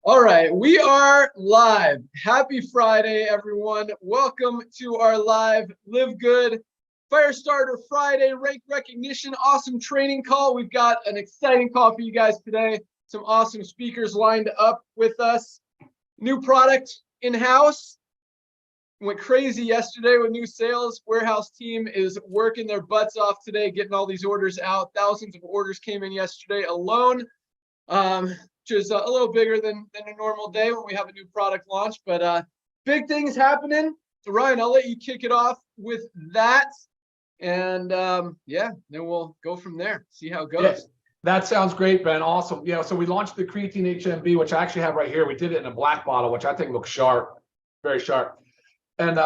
All right, we are live. Happy Friday, everyone. Welcome to our live LiveGood Firestarter-Friday rank recognition awesome training call. We've got an exciting call for you guys today. Some awesome speakers lined up with us. New product in-house. Went crazy yesterday with new sales. Warehouse team is working their butts off today, getting all these orders out. Thousands of orders came in yesterday alone. Which is a little bigger than a normal day when we have a new product launch, but big things happening. So Ryan, I'll let you kick it off with that. And yeah, then we'll go from there, see how it goes. Yeah, that sounds great, Ben. Awesome. Yeah, so we launched the creatine HMB, which I actually have right here. We did it in a black bottle, which I think looks sharp, very sharp. And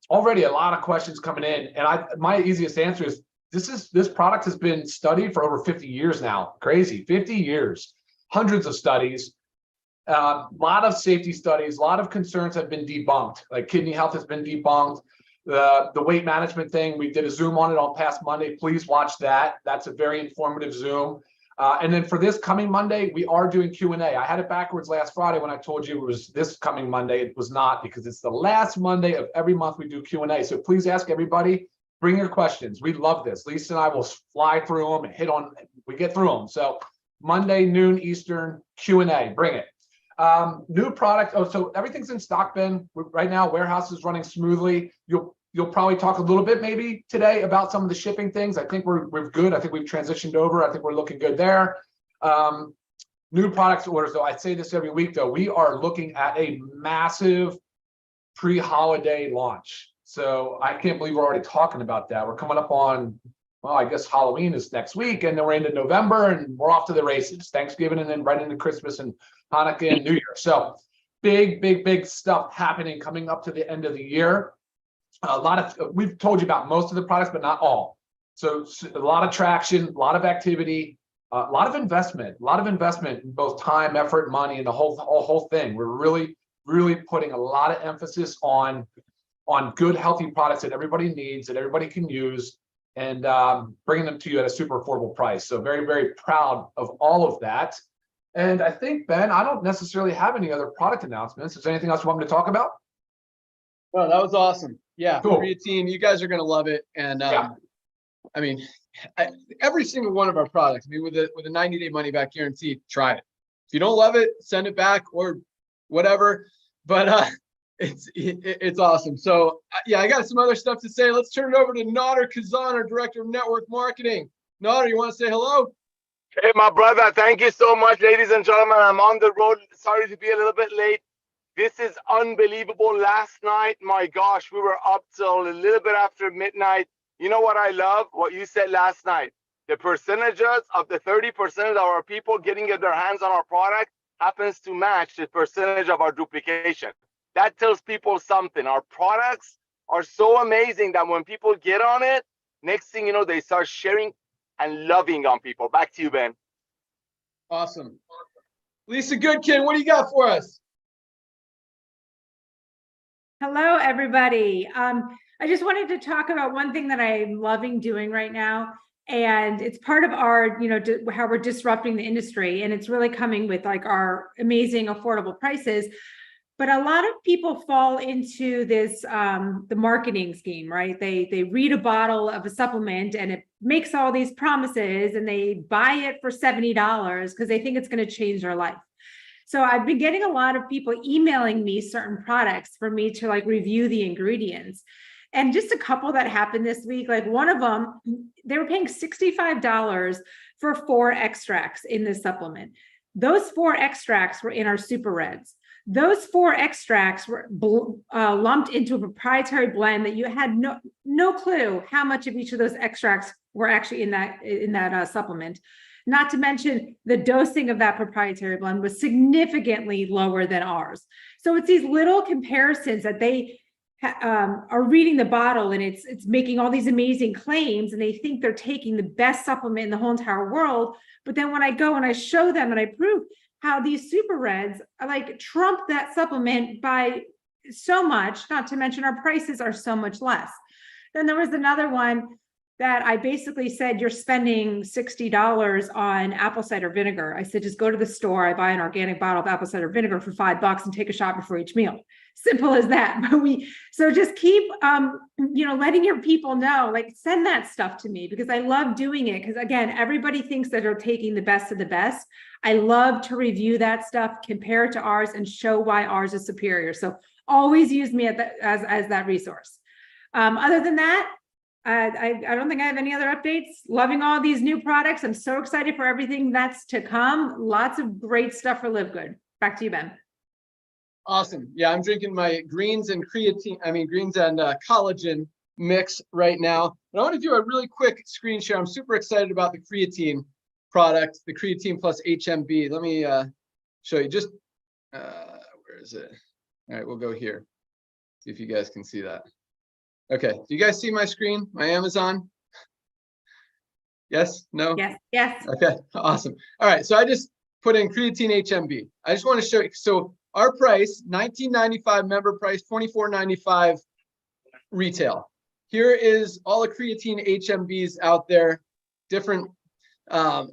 already a lot of questions coming in. And my easiest answer is this product has been studied for over 50 years now. Crazy, 50 years. Hundreds of studies, a lot of safety studies, a lot of concerns have been debunked. Like kidney health has been debunked. The weight management thing, we did a Zoom on it on past Monday. Please watch that. That's a very informative Zoom. And then for this coming Monday, we are doing Q&A. I had it backwards last Friday when I told you it was this coming Monday. It was not, because it's the last Monday of every month we do Q&A. So please ask everybody, bring your questions. We love this. Lisa and I will fly through them and we get through them. So Monday, noon Eastern, Q&A, bring it. New product, so everything's in stock, Ben. Right now, warehouse is running smoothly. You'll probably talk a little bit maybe today about some of the shipping things. I think we're good. I think we've transitioned over. I think we're looking good there. New products orders, though, I say this every week, though, we are looking at a massive pre-holiday launch. So I can't believe we're already talking about that. We're coming up on, well, I guess Halloween is next week, and then we're into November, and we're off to the races. Thanksgiving, and then right into Christmas and Hanukkah and New Year. So big stuff happening coming up to the end of the year. We've told you about most of the products, but not all. So a lot of traction, a lot of activity, a lot of investment in both time, effort, money, and the whole thing. We're really putting a lot of emphasis on good, healthy products that everybody needs, that everybody can use, and bringing them to you at a super affordable price. So very proud of all of that. And I think, Ben, I don't necessarily have any other product announcements. Is there anything else you want me to talk about? Well, that was awesome. Yeah, cool. Creatine, you guys are going to love it. And yeah. I mean, every single one of our products, I mean, with a 90-day money back guarantee, try it. If you don't love it, send it back or whatever. But it's awesome. So yeah, I got some other stuff to say. Let's turn it over to Nader Kazan, our Director of Network Marketing. Nader, you want to say hello? Hey, my brother, thank you so much, ladies and gentlemen. I'm on the road. Sorry to be a little bit late. This is unbelievable. Last night, my gosh, we were up till a little bit after midnight. You know what I love? What you said last night. The percentages of the 30% of our people getting their hands on our product happens to match the percentage of our duplication. That tells people something. Our products are so amazing that when people get on it, next thing you know, they start sharing and loving on people. Back to you, Ben. Awesome. Lisa Goodkin, what do you got for us? Hello, everybody. I just wanted to talk about one thing that I'm loving doing right now. And it's part of our, how we're disrupting the industry. And it's really coming with like our amazing affordable prices. But a lot of people fall into this, the marketing scheme, right? They read a bottle of a supplement and it makes all these promises and they buy it for $70 because they think it's going to change their life. So I've been getting a lot of people emailing me certain products for me to like review the ingredients. And just a couple that happened this week, like one of them, they were paying $65 for 4 extracts in this supplement. Those 4 extracts were in our super reds. Those 4 extracts were lumped into a proprietary blend that you had no clue how much of each of those extracts were actually in that supplement. Not to mention the dosing of that proprietary blend was significantly lower than ours. So it's these little comparisons that they are reading the bottle and it's making all these amazing claims and they think they're taking the best supplement in the whole entire world. But then when I go and I show them and I prove how these super reds are like trump that supplement by so much, not to mention our prices are so much less. Then there was another one that I basically said, you're spending $60 on apple cider vinegar. I said, just go to the store. I buy an organic bottle of apple cider vinegar for $5 and take a shot before each meal. Simple as that. But so just keep, letting your people know, like, send that stuff to me, because I love doing it. Because again, everybody thinks that they're taking the best of the best. I love to review that stuff, compare it to ours, and show why ours is superior. So always use me as that resource. Other than that, I don't think I have any other updates. Loving all these new products. I'm so excited for everything that's to come. Lots of great stuff for LiveGood. Back to you, Ben. Awesome. Yeah, I'm drinking my greens and collagen mix right now. But I want to do a really quick screen share. I'm super excited about the creatine product, the creatine plus HMB. Let me show you just, where is it? All right, we'll go here. See if you guys can see that. Okay, do you guys see my screen, my Amazon? Yes, no? Yes. Okay, awesome. All right, so I just put in creatine HMB. I just want to show you, so our price, $19.95 member price, $24.95 retail. Here is all the creatine HMBs out there, different,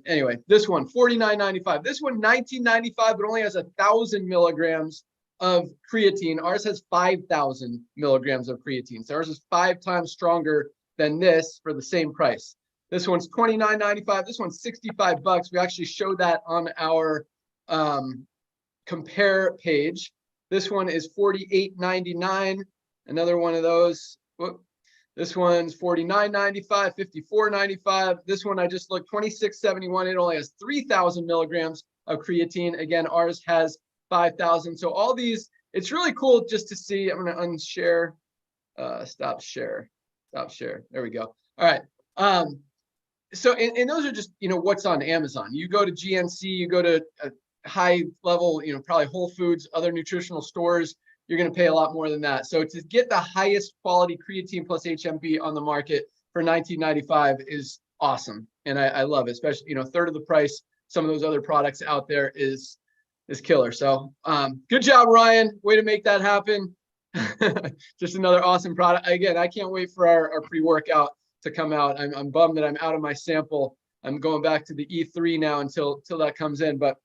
anyway, this one, $49.95. This one, $19.95, but only has 1,000 milligrams of creatine. Ours has 5,000 milligrams of creatine. So ours is 5 times stronger than this for the same price. This one's $29.95. This one's $65. We actually show that on our compare page. This one is $48.99. Another one of those. Whoop. This one's $49.95, $54.95. This one I just looked, $26.71. It only has 3,000 milligrams of creatine. Again, ours has 5,000. So all these, it's really cool just to see. I'm going to unshare, stop share. There we go. All right. So, and those are just, what's on Amazon. You go to GNC, you go to a high level, probably Whole Foods, other nutritional stores, you're going to pay a lot more than that. So to get the highest quality creatine plus HMB on the market for $19.95 is awesome. And I love it, especially, a third of the price. Some of those other products out there is killer. So good job, Ryan. Way to make that happen. Just another awesome product. Again, I can't wait for our pre-workout to come out. I'm bummed that I'm out of my sample. I'm going back to the E3 now until that comes in. But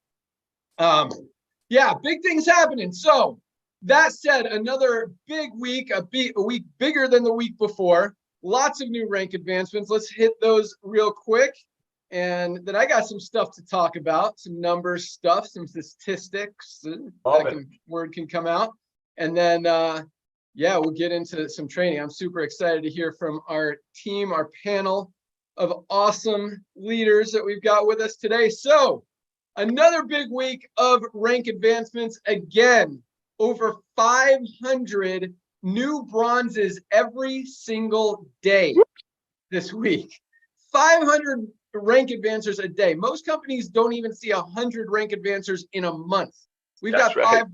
yeah, big things happening. So that said, another big week, a week bigger than the week before. Lots of new rank advancements. Let's hit those real quick. And then I got some stuff to talk about, some numbers stuff, some statistics. Word can come out. And then, yeah, we'll get into some training. I'm super excited to hear from our team, our panel of awesome leaders that we've got with us today. So another big week of rank advancements. Again, over 500 new bronzes every single day this week. 500 rank advancers a day. Most companies don't even see 100 rank advancers in a month. We've got 500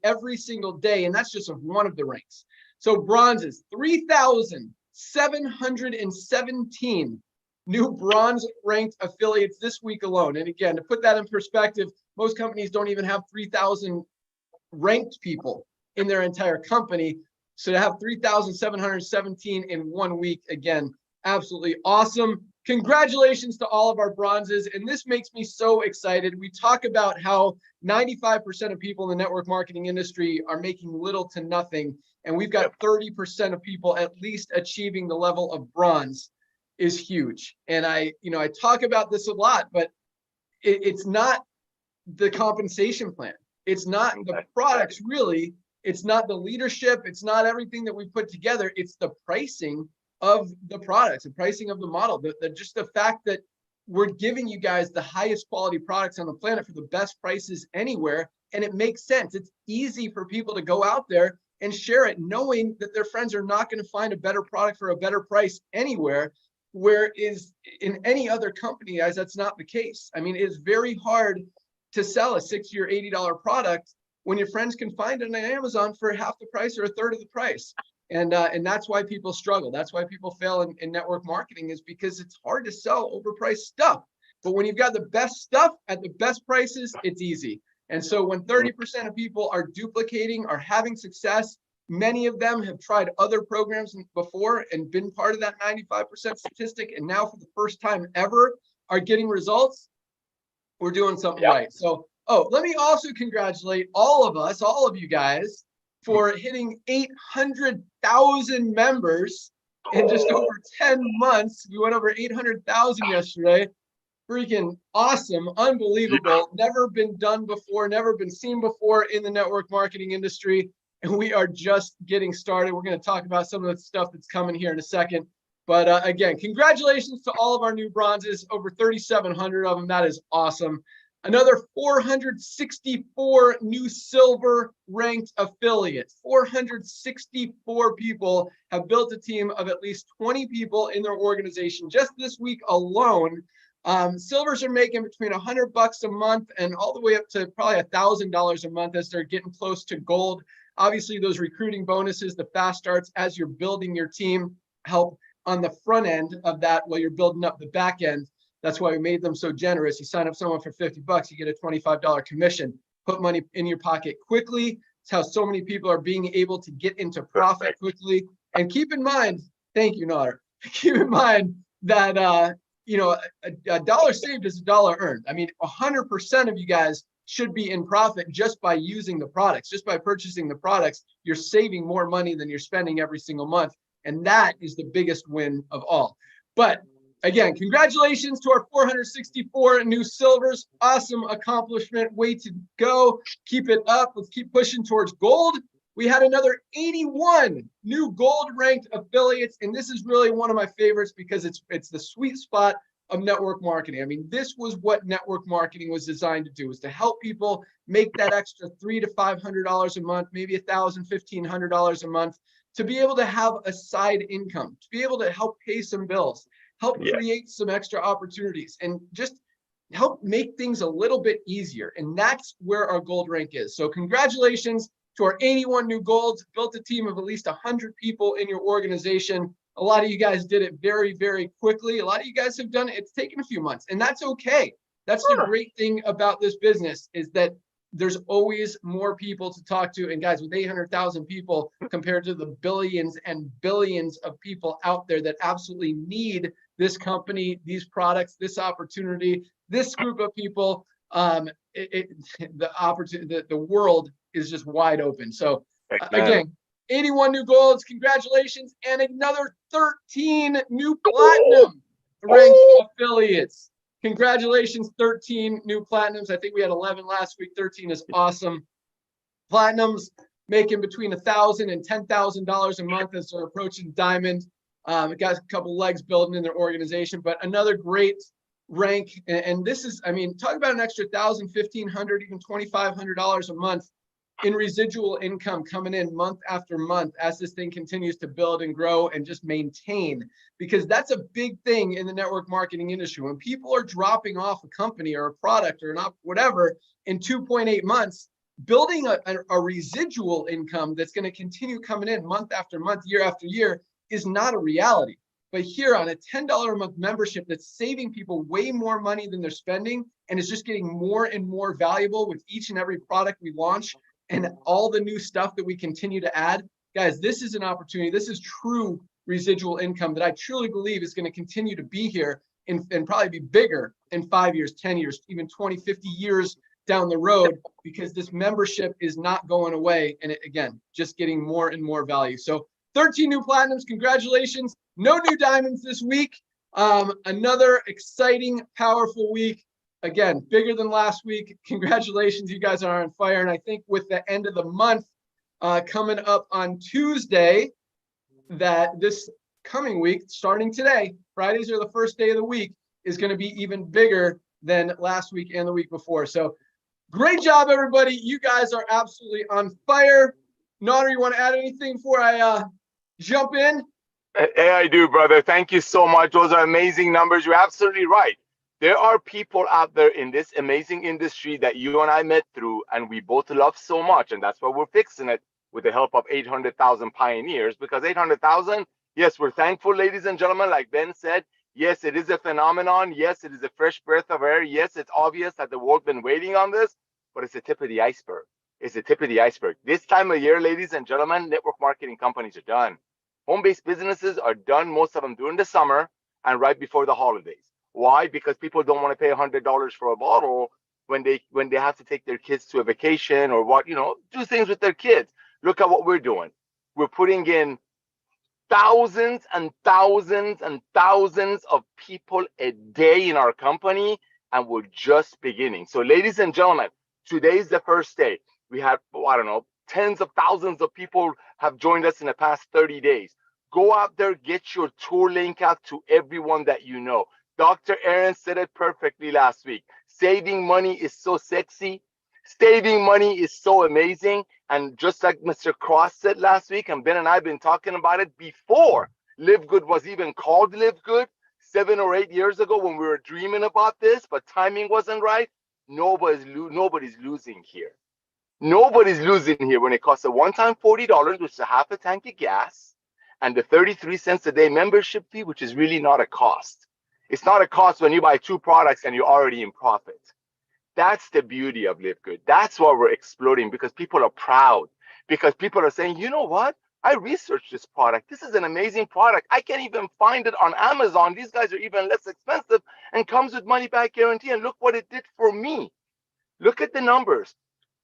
every single day, and that's just of one of the ranks. So bronzes, 3,717 new bronze ranked affiliates this week alone. And again, to put that in perspective, most companies don't even have 3,000 ranked people in their entire company. So to have 3,717 in 1 week, again, absolutely awesome. Congratulations to all of our bronzes. And this makes me so excited. We talk about how 95% of people in the network marketing industry are making little to nothing. And we've got 30% of people at least achieving the level of bronze is huge. And I talk about this a lot, but it's not the compensation plan. It's not the products really. It's not the leadership. It's not everything that we put together. It's the pricing of the products, the pricing of the model, just the fact that we're giving you guys the highest quality products on the planet for the best prices anywhere. And it makes sense. It's easy for people to go out there and share it, knowing that their friends are not going to find a better product for a better price anywhere, where is in any other company, guys, that's not the case. I mean, it's very hard to sell a $60 or $80 product when your friends can find it on Amazon for half the price or a third of the price. And that's why people struggle. That's why people fail in network marketing, is because it's hard to sell overpriced stuff. But when you've got the best stuff at the best prices, it's easy. And so when 30% of people are duplicating, are having success, Many of them have tried other programs before and been part of that 95% statistic, and now for the first time ever are getting results. We're doing something right. So, let me also congratulate all of us, all of you guys, for hitting 800,000 members in just over 10 months. We went over 800,000 yesterday. Freaking awesome, unbelievable, never been done before, never been seen before in the network marketing industry. And we are just getting started. We're going to talk about some of the stuff that's coming here in a second. But again, congratulations to all of our new bronzes, over 3,700 of them. That is awesome. Another 464 new silver ranked affiliates. 464 people have built a team of at least 20 people in their organization just this week alone. Silvers are making between $100 a month and all the way up to probably $1,000 a month as they're getting close to gold. Obviously, those recruiting bonuses, the fast starts as you're building your team, help on the front end of that while you're building up the back end. That's why we made them so generous. You sign up someone for $50, you get a $25 commission. Put money in your pocket quickly. It's how so many people are being able to get into profit quickly. And keep in mind, thank you, Nader. Keep in mind that a dollar saved is a dollar earned. I mean, 100% of you guys should be in profit just by using the products, just by purchasing the products. You're saving more money than you're spending every single month. And that is the biggest win of all. But again, congratulations to our 464 new silvers. Awesome accomplishment. Way to go. Keep it up. Let's keep pushing towards gold. We had another 81 new gold ranked affiliates. And this is really one of my favorites because it's the sweet spot of network marketing. I mean, this was what network marketing was designed to do, is to help people make that extra $300 to $500 a month, maybe $1,000, $1,500 a month, to be able to have a side income, to be able to help pay some bills, help create some extra opportunities, and just help make things a little bit easier. And that's where our gold rank is. So congratulations to our 81 new golds. Built a team of at least 100 people in your organization. A lot of you guys did it very, very quickly. A lot of you guys have done it. It's taken a few months, and that's okay. That's the great thing about this business, is that there's always more people to talk to. And guys, with 800,000 people compared to the billions and billions of people out there that absolutely need this company, these products, this opportunity, this group of people, the world is just wide open. So again, 81 new golds, congratulations, and another 13 new platinum ranked affiliates. Congratulations, 13 new platinums. I think we had 11 last week. 13 is awesome. Platinums making between $1,000 and $10,000 a month as they're approaching diamond. It got a couple legs building in their organization, but another great rank. And this is, I mean, talk about an extra $1,000, $1,500, even $2,500 a month in residual income coming in month after month as this thing continues to build and grow and just maintain, because that's a big thing in the network marketing industry. When people are dropping off a company or a product or not, whatever, in 2.8 months, building a residual income that's going to continue coming in month after month, year after year is not a reality. But here on a $10 a month membership that's saving people way more money than they're spending, and is just getting more and more valuable with each and every product we launch, and all the new stuff that we continue to add, guys, this is an opportunity. This is true residual income that I truly believe is going to continue to be here and probably be bigger in 5 years, 10 years, even 20, 50 years down the road, because this membership is not going away. And again, just getting more and more value. So 13 new platinums, congratulations. No new diamonds this week. Another exciting, powerful week. Again, bigger than last week. Congratulations, you guys are on fire. And I think with the end of the month coming up on Tuesday, that this coming week, starting today, Fridays are the first day of the week, is going to be even bigger than last week and the week before. So great job, everybody. You guys are absolutely on fire. Nader, you want to add anything before I jump in? Hey, I do, brother. Thank you so much. Those are amazing numbers. You're absolutely right. There are people out there in this amazing industry that you and I met through, and we both love so much. And that's why we're fixing it with the help of 800,000 pioneers, because 800,000, yes, we're thankful, ladies and gentlemen, like Ben said. Yes, it is a phenomenon. Yes, it is a fresh breath of air. Yes, it's obvious that the world's been waiting on this, but it's the tip of the iceberg. is the tip of the iceberg. This time of year, ladies and gentlemen, network marketing companies are done. Home-based businesses are done, most of them during the summer and right before the holidays. Why? Because people don't want to pay $100 for a bottle when they have to take their kids to a vacation or what, do things with their kids. Look at what we're doing. We're putting in thousands and thousands and thousands of people a day in our company, and we're just beginning. So ladies and gentlemen, today's the first day. We have, tens of thousands of people have joined us in the past 30 days. Go out there, get your tour link out to everyone that you know. Dr. Aaron said it perfectly last week. Saving money is so sexy. Saving money is so amazing. And just like Mr. Cross said last week, and Ben and I have been talking about it before LiveGood was even called LiveGood 7 or 8 years ago when we were dreaming about this, but timing wasn't right. Nobody's losing here. Nobody's losing here when it costs a one-time $40, which is a half a tank of gas, and the 33 cents a day membership fee, which is really not a cost. It's not a cost when you buy 2 products and you're already in profit. That's the beauty of LiveGood. That's why we're exploding, because people are proud, because people are saying, you know what? I researched this product. This is an amazing product. I can't even find it on Amazon. These guys are even less expensive and comes with money back guarantee. And look what it did for me. Look at the numbers.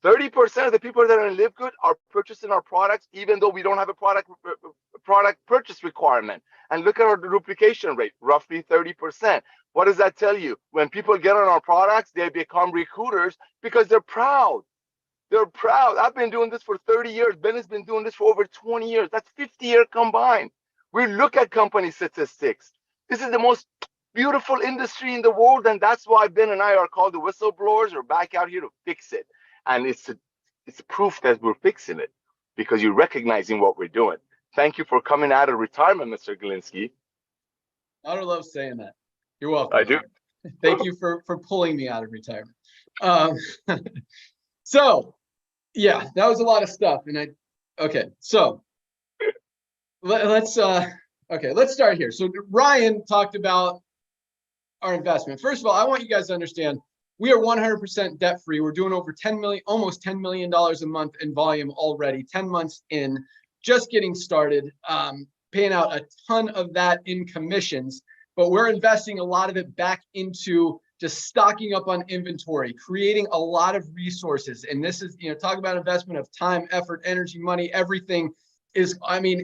30% of the people that are in LiveGood are purchasing our products, even though we don't have a product purchase requirement. And look at our duplication rate, roughly 30%. What does that tell you? When people get on our products, they become recruiters because they're proud. They're proud. I've been doing this for 30 years. Ben has been doing this for over 20 years. That's 50 years combined. We look at company statistics. This is the most beautiful industry in the world, and that's why Ben and I are called the whistleblowers. We're back out here to fix it. And it's proof that we're fixing it because you're recognizing what we're doing. Thank you for coming out of retirement, Mr. Galinsky. I would love saying that. You're welcome. I do. Thank you for pulling me out of retirement. So, yeah, that was a lot of stuff. And so let's start here. So Ryan talked about our investment. First of all, I want you guys to understand we are 100% debt free. We're doing over 10 million, almost $10 million a month in volume already, 10 months in, just getting started, paying out a ton of that in commissions, but we're investing a lot of it back into just stocking up on inventory, creating a lot of resources. And this is, talk about investment of time, effort, energy, money, everything is,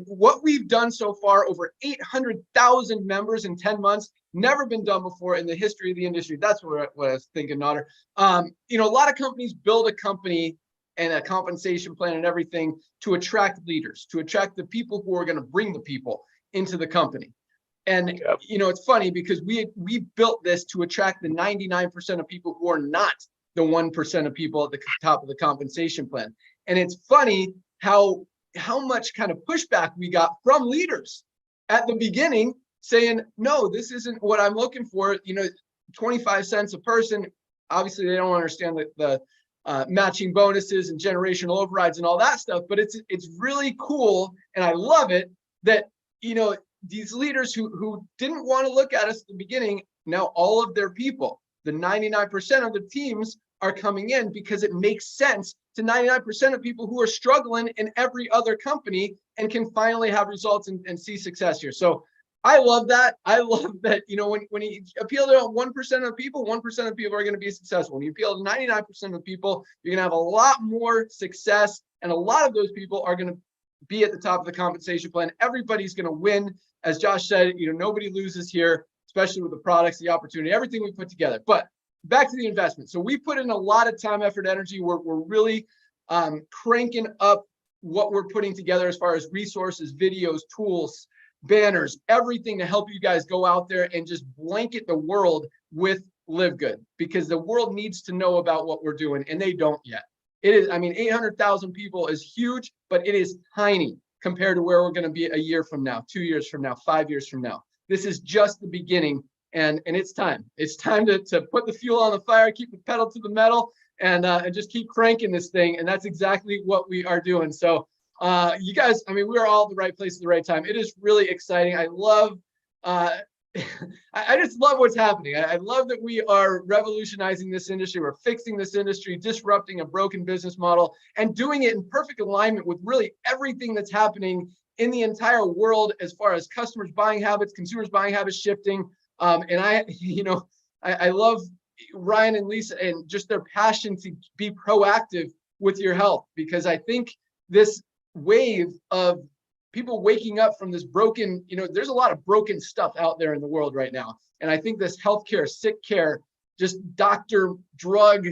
what we've done so far, over 800,000 members in 10 months, never been done before in the history of the industry. That's what I was thinking, Nader. A lot of companies build a company and a compensation plan and everything to attract leaders, to attract the people who are going to bring the people into the company. And, it's funny because we built this to attract the 99% of people who are not the 1% of people at the top of the compensation plan. And it's funny how much kind of pushback we got from leaders at the beginning saying, no, this isn't what I'm looking for. 25 cents a person. Obviously, they don't understand the matching bonuses and generational overrides and all that stuff. But it's really cool. And I love it that, these leaders who didn't want to look at us at the beginning, now all of their people, the 99% of the teams are coming in because it makes sense to 99% of people who are struggling in every other company and can finally have results and see success here. So I love that. I love that, when you appeal to 1% of people, 1% of people are going to be successful. When you appeal to 99% of people, you're going to have a lot more success. And a lot of those people are going to be at the top of the compensation plan. Everybody's going to win. As Josh said, nobody loses here, especially with the products, the opportunity, everything we put together. But back to the investment. So we put in a lot of time, effort, energy. We're really cranking up what we're putting together as far as resources, videos, tools, banners, everything to help you guys go out there and just blanket the world with LiveGood, because the world needs to know about what we're doing and they don't yet. It is, 800,000 people is huge, but it is tiny compared to where we're going to be a year from now, 2 years from now, 5 years from now. This is just the beginning, and it's time. It's time to put the fuel on the fire, keep the pedal to the metal, and just keep cranking this thing. And that's exactly what we are doing. So you guys, we are all at the right place at the right time. It is really exciting. I love I just love what's happening. I love that we are revolutionizing this industry. We're fixing this industry, disrupting a broken business model, and doing it in perfect alignment with really everything that's happening in the entire world as far as customers' buying habits, consumers' buying habits shifting. And I love Ryan and Lisa and just their passion to be proactive with your health, because I think this wave of people waking up from this broken, there's a lot of broken stuff out there in the world right now. And I think this healthcare, sick care, just doctor, drug,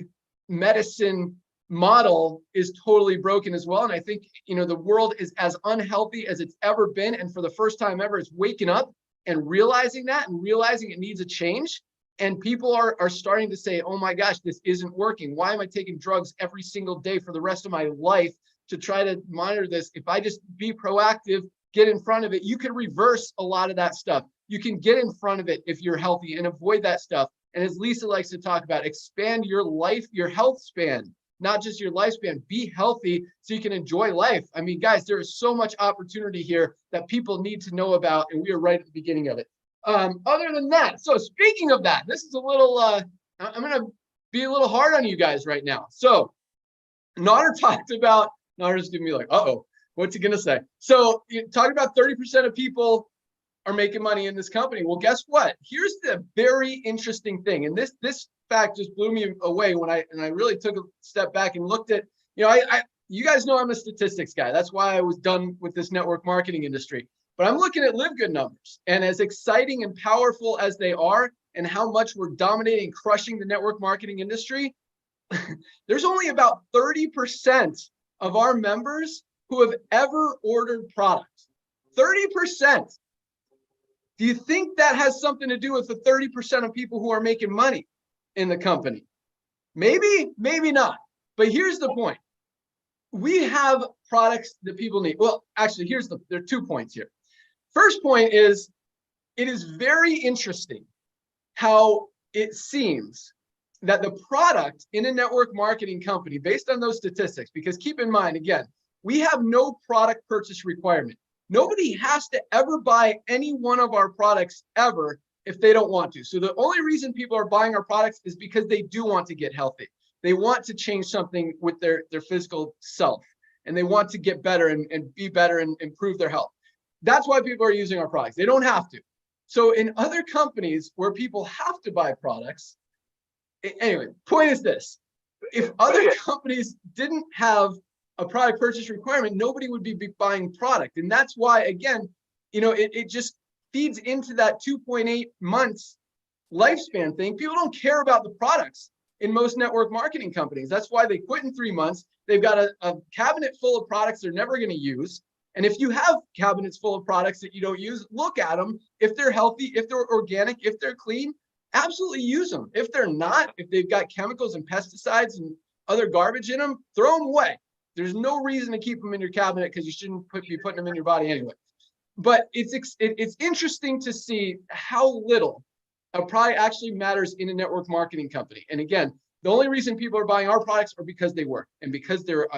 medicine model is totally broken as well. And I think, the world is as unhealthy as it's ever been. And for the first time ever, it's waking up and realizing that and realizing it needs a change. And people are starting to say, oh my gosh, this isn't working. Why am I taking drugs every single day for the rest of my life to try to monitor this? If I just be proactive, get in front of it, you can reverse a lot of that stuff. You can get in front of it if you're healthy and avoid that stuff. And as Lisa likes to talk about, expand your life, your health span, not just your lifespan. Be healthy so you can enjoy life. I mean, guys, there is so much opportunity here that people need to know about, and we are right at the beginning of it. Other than that, so speaking of that, this is a little, I'm going to be a little hard on you guys right now. So Nader talked about, Nader's giving me like, uh-oh, what's he going to say? So you talked about 30% of people are making money in this company. Well, guess what? Here's the very interesting thing. And this fact just blew me away when I really took a step back and looked at, you guys know I'm a statistics guy. That's why I was done with this network marketing industry. But I'm looking at LiveGood numbers, and as exciting and powerful as they are, and how much we're dominating, crushing the network marketing industry, there's only about 30% of our members who have ever ordered products. 30%. Do you think that has something to do with the 30% of people who are making money in the company? Maybe, maybe not. But here's the point. We have products that people need. Well, actually, there are 2 points here. First point is, it is very interesting how it seems that the product in a network marketing company, based on those statistics, because keep in mind, again, we have no product purchase requirement. Nobody has to ever buy any one of our products ever if they don't want to. So the only reason people are buying our products is because they do want to get healthy. They want to change something with their physical self, and they want to get better and be better and improve their health. That's why people are using our products. They don't have to. So in other companies where people have to buy products, anyway, point is this: if other companies didn't have a product purchase requirement, nobody would be buying product. And that's why, again, it just feeds into that 2.8 months lifespan thing. People don't care about the products in most network marketing companies. That's why they quit in 3 months. They've got a cabinet full of products they're never going to use. And if you have cabinets full of products that you don't use, look at them. If they're healthy, if they're organic, if they're clean, absolutely use them. If they're not, if they've got chemicals and pesticides and other garbage in them, throw them away. There's no reason to keep them in your cabinet, because you shouldn't be putting them in your body anyway. But it's interesting to see how little a product actually matters in a network marketing company. And again, the only reason people are buying our products are because they work and because they're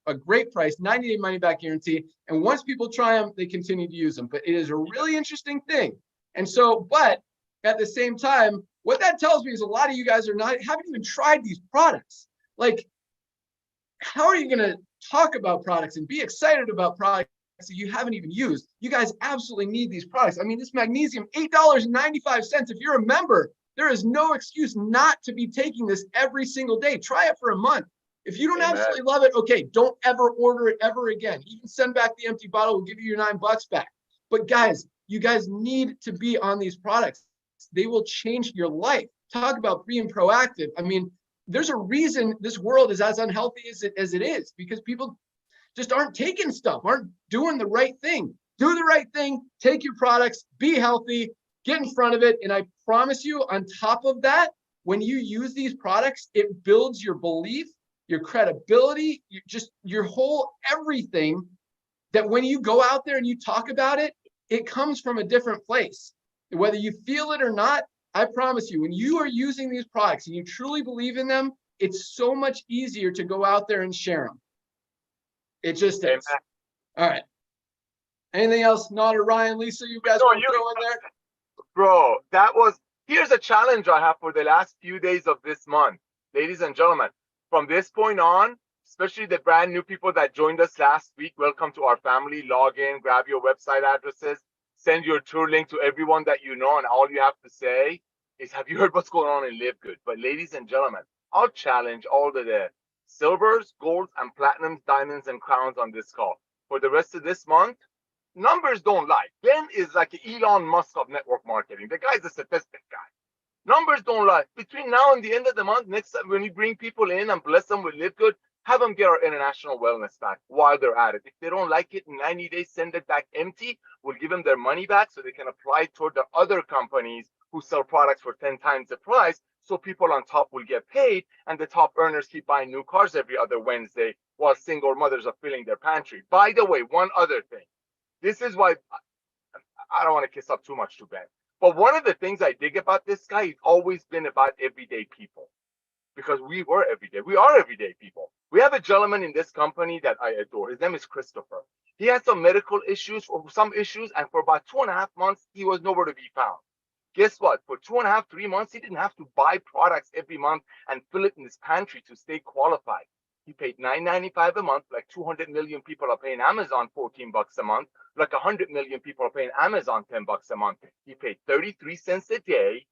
a great price, 90-day money-back guarantee. And once people try them, they continue to use them. But it is a really interesting thing. And so, but at the same time, what that tells me is a lot of you guys haven't even tried these products. Like, how are you going to talk about products and be excited about products that you haven't even used? You guys absolutely need these products. I mean, this magnesium, $8.95. If you're a member, there is no excuse not to be taking this every single day. Try it for a month. If you don't absolutely love it, okay, don't ever order it ever again. Even send back the empty bottle. We'll give you your $9 back. But guys, you guys need to be on these products. They will change your life. Talk about being proactive. I mean, there's a reason this world is as unhealthy as it is, because people just aren't taking stuff, aren't doing the right thing. Do the right thing, take your products, be healthy, get in front of it. And I promise you, on top of that, when you use these products, it builds your belief, your credibility, your whole everything, that when you go out there and you talk about it, it comes from a different place. Whether you feel it or not, I promise you, when you are using these products and you truly believe in them, it's so much easier to go out there and share them. It just is. All right. Anything else? Nader, Ryan, Lisa, you guys want to throw in there? Bro, here's a challenge I have for the last few days of this month. Ladies and gentlemen, from this point on, especially the brand new people that joined us last week, welcome to our family. Log in, grab your website addresses, send your tour link to everyone that you know, and all you have to say is, have you heard what's going on in LiveGood? But ladies and gentlemen, I'll challenge all the silvers, golds, and platinums, diamonds, and crowns on this call. For the rest of this month, numbers don't lie. Ben is like Elon Musk of network marketing. The guy's a statistic guy. Numbers don't lie. Between now and the end of the month, next time when you bring people in and bless them with LiveGood, have them get our international wellness pack while they're at it. If they don't like it in 90 days, send it back empty. We'll give them their money back so they can apply it toward the other companies who sell products for 10 times the price. So people on top will get paid, and the top earners keep buying new cars every other Wednesday while single mothers are filling their pantry. By the way, one other thing. This is why I don't want to kiss up too much to Ben. But one of the things I dig about this guy, he's always been about everyday people. Because we are everyday people. We have a gentleman in this company that I adore. His name is Christopher. He had some medical issues or some issues, and for about 2.5 months, he was nowhere to be found. Guess what? For 2.5, 3 months, he didn't have to buy products every month and fill it in his pantry to stay qualified. He paid $9.95 a month, like 200 million people are paying Amazon $14 a month, like 100 million people are paying Amazon $10 a month. He paid 33 cents a day,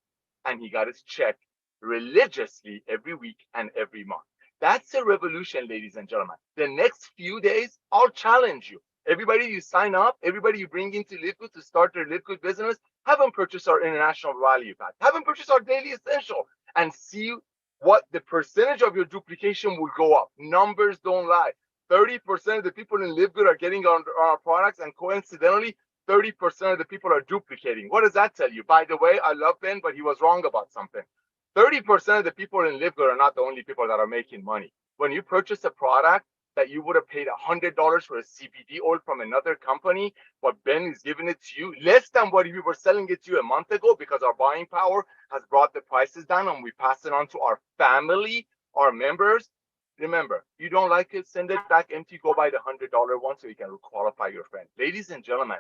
and he got his check religiously every week and every month. That's a revolution, ladies and gentlemen. The next few days, I'll challenge you. Everybody you sign up, everybody you bring into LiveGood to start their LiveGood business, have them purchase our international value pack. Have them purchase our daily essential and see what the percentage of your duplication will go up. Numbers don't lie. 30% of the people in LiveGood are getting on our products, and coincidentally, 30% of the people are duplicating. What does that tell you? By the way, I love Ben, but he was wrong about something. 30% of the people in LiveGood are not the only people that are making money. When you purchase a product that you would have paid $100 for a CBD oil from another company, but Ben is giving it to you less than what we were selling it to you a month ago, because our buying power has brought the prices down, and we pass it on to our family, our members. Remember, you don't like it, send it back empty, go buy the $100 one so you can qualify your friend. Ladies and gentlemen,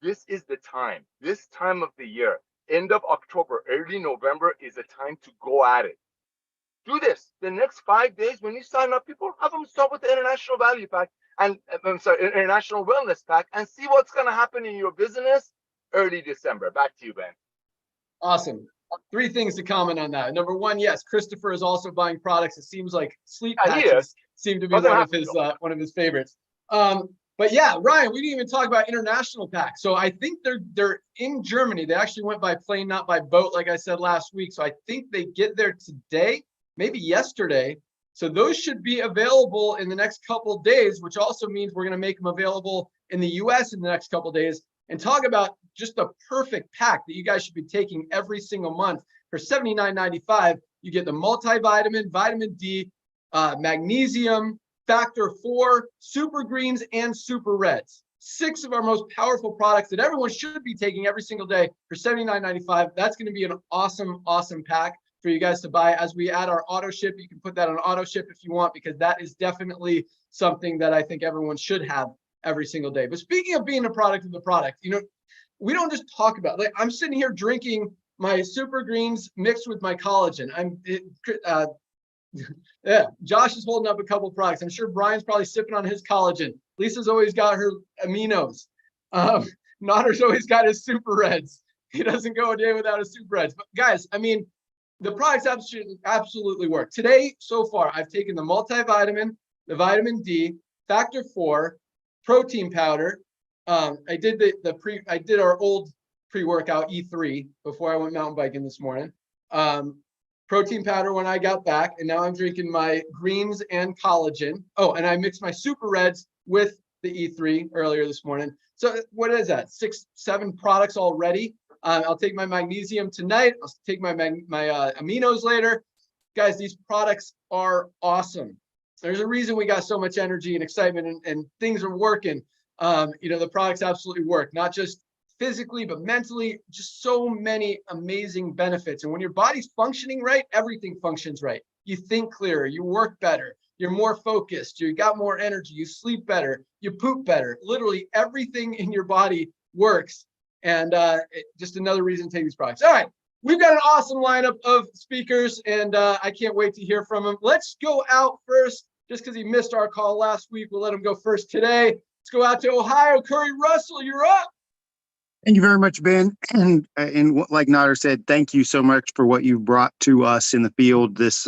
this is the time, this time of the year, end of October, early November, is a time to go at it. Do this the next 5 days. When you sign up, people, have them start with the international value pack and international wellness pack, and see what's going to happen in your business early December. Back to you, Ben. Awesome. 3 things to comment on that. Number 1, yes, Christopher is also buying products. It seems like sleep patches seem to be one of his favorites. But yeah, Ryan, we didn't even talk about international packs. So I think they're in Germany. They actually went by plane, not by boat, like I said last week. So I think they get there today, maybe yesterday. So those should be available in the next couple of days, which also means we're going to make them available in the US in the next couple of days, and talk about just a perfect pack that you guys should be taking every single month. For $79.95, you get the multivitamin, vitamin D, magnesium, factor 4, super greens, and super reds. 6 of our most powerful products that everyone should be taking every single day for $79.95. That's going to be an awesome, awesome pack for you guys to buy. As we add our auto ship, you can put that on auto ship if you want, because that is definitely something that I think everyone should have every single day. But speaking of being a product of the product, you know, we don't just talk about, like, I'm sitting here drinking my super greens mixed with my collagen. Yeah, Josh is holding up a couple of products. I'm sure Brian's probably sipping on his collagen. Lisa's always got her aminos. Notter's always got his super reds. He doesn't go a day without his super reds. But guys, I mean, the products absolutely work. Today, so far, I've taken the multivitamin, the vitamin D, factor 4, protein powder. I did our old pre-workout E3 before I went mountain biking this morning. Protein powder when I got back, and now I'm drinking my greens and collagen. Oh, and I mixed my super reds with the E3 earlier this morning. So what is that? 6, 7 products already. I'll take my magnesium tonight. I'll take my aminos later. Guys, these products are awesome. There's a reason we got so much energy and excitement, and things are working. You know, the products absolutely work, not just physically, but mentally. Just so many amazing benefits. And when your body's functioning right, everything functions right. You think clearer, you work better, you're more focused, you got more energy, you sleep better, you poop better. Literally everything in your body works And just another reason to take these products. All right, we've got an awesome lineup of speakers, and I can't wait to hear from them. Let's go out first, just because he missed our call last week. We'll let him go first today. Let's go out to Ohio. Curry Russell, you're up. Thank you very much, Ben. And like Nader said, thank you so much for what you've brought to us in the field. This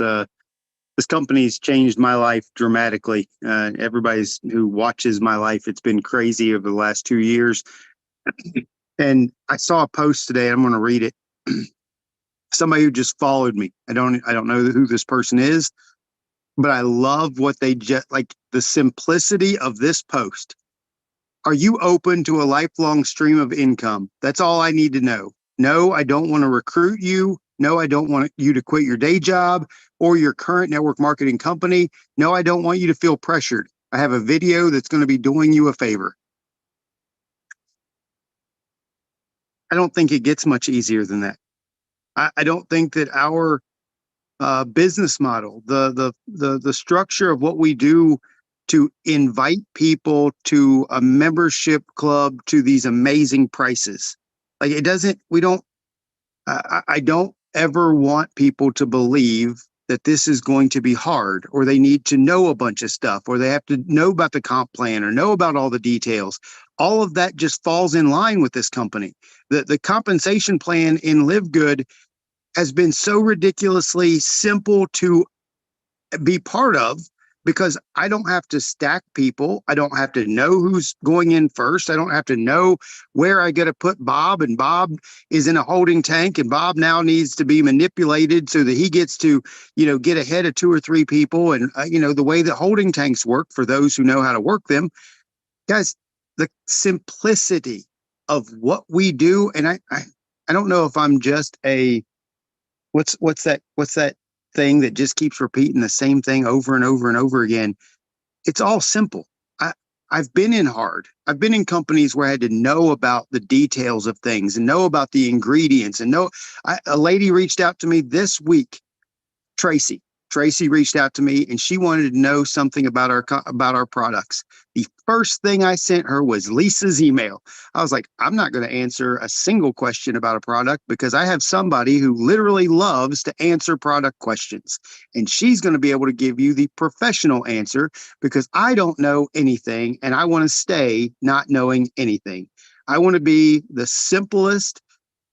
company's changed my life dramatically. Everybody's who watches my life, it's been crazy over the last 2 years. And I saw a post today. I'm going to read it. Somebody who just followed me. I don't know who this person is, but I love what they just like the simplicity of this post. Are you open to a lifelong stream of income? That's all I need to know. No, I don't want to recruit you. No, I don't want you to quit your day job or your current network marketing company. No, I don't want you to feel pressured. I have a video that's going to be doing you a favor. I don't think it gets much easier than that. I don't think that our business model, the structure of what we do to invite people to a membership club to these amazing prices, like it doesn't. I don't ever want people to believe that this is going to be hard, or they need to know a bunch of stuff, or they have to know about the comp plan or know about all the details. All of that just falls in line with this company. The compensation plan in LiveGood has been so ridiculously simple to be part of, because I don't have to stack people. I don't have to know who's going in first. I don't have to know where I got to put Bob, and Bob is in a holding tank, and Bob now needs to be manipulated so that he gets to, get ahead of 2 or 3 people. And, the way that holding tanks work, for those who know how to work them, guys, the simplicity of what we do. And I don't know if I'm just a, what's that thing that just keeps repeating the same thing over and over and over again. It's all simple. I've been in I've been in companies where I had to know about the details of things and know about the ingredients and a lady reached out to me this week, Tracy reached out to me, and she wanted to know something about our products. The first thing I sent her was Lisa's email. I was like, I'm not going to answer a single question about a product, because I have somebody who literally loves to answer product questions, and she's going to be able to give you the professional answer, because I don't know anything, and I want to stay not knowing anything. I want to be the simplest,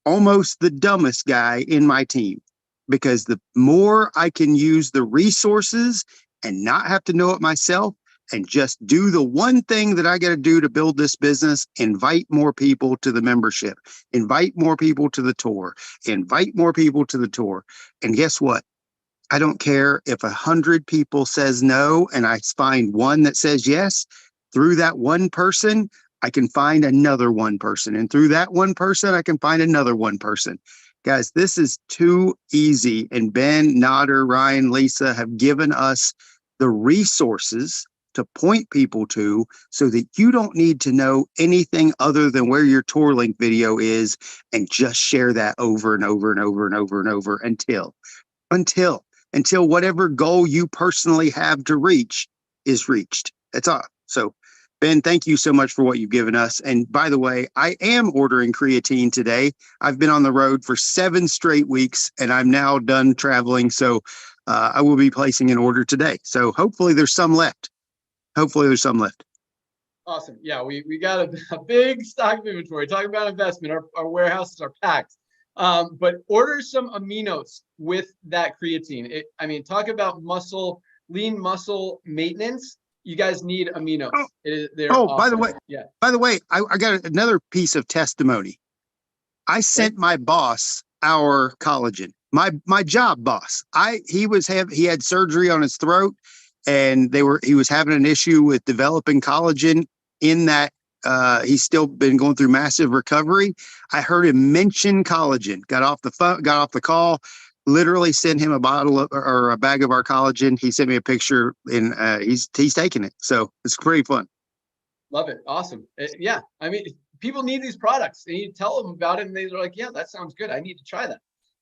almost the dumbest guy in my team. Because the more I can use the resources and not have to know it myself, and just do the one thing that I got to do to build this business, invite more people to the membership, invite more people to the tour, invite more people to the tour. And guess what? I don't care if 100 people says no, and I find one that says yes. Through that one person, I can find another one person. And through that one person, I can find another one person. Guys, this is too easy. And Ben, Nader, Ryan, Lisa have given us the resources to point people to, so that you don't need to know anything other than where your tour link video is, and just share that over and over and over and over and over until whatever goal you personally have to reach is reached. That's all. So Ben, thank you so much for what you've given us. And by the way, I am ordering creatine today. I've been on the road for 7 straight weeks, and I'm now done traveling. So I will be placing an order today. So hopefully there's some left. Awesome. Yeah, we got a big stock of inventory. Talking about investment, our warehouses are packed. But order some aminos with that creatine. Talk about lean muscle maintenance. You guys need aminos. Awesome. By the way, I got another piece of testimony. I sent my boss our collagen. My job boss. He had surgery on his throat, and he was having an issue with developing collagen. In that, he's still been going through massive recovery. I heard him mention collagen. Got off the call. Literally sent him a bottle or a bag of our collagen. He sent me a picture, and he's taking it. So it's pretty fun. Love it. Awesome. Yeah. People need these products, and you tell them about it, and they're like, yeah, that sounds good. I need to try that.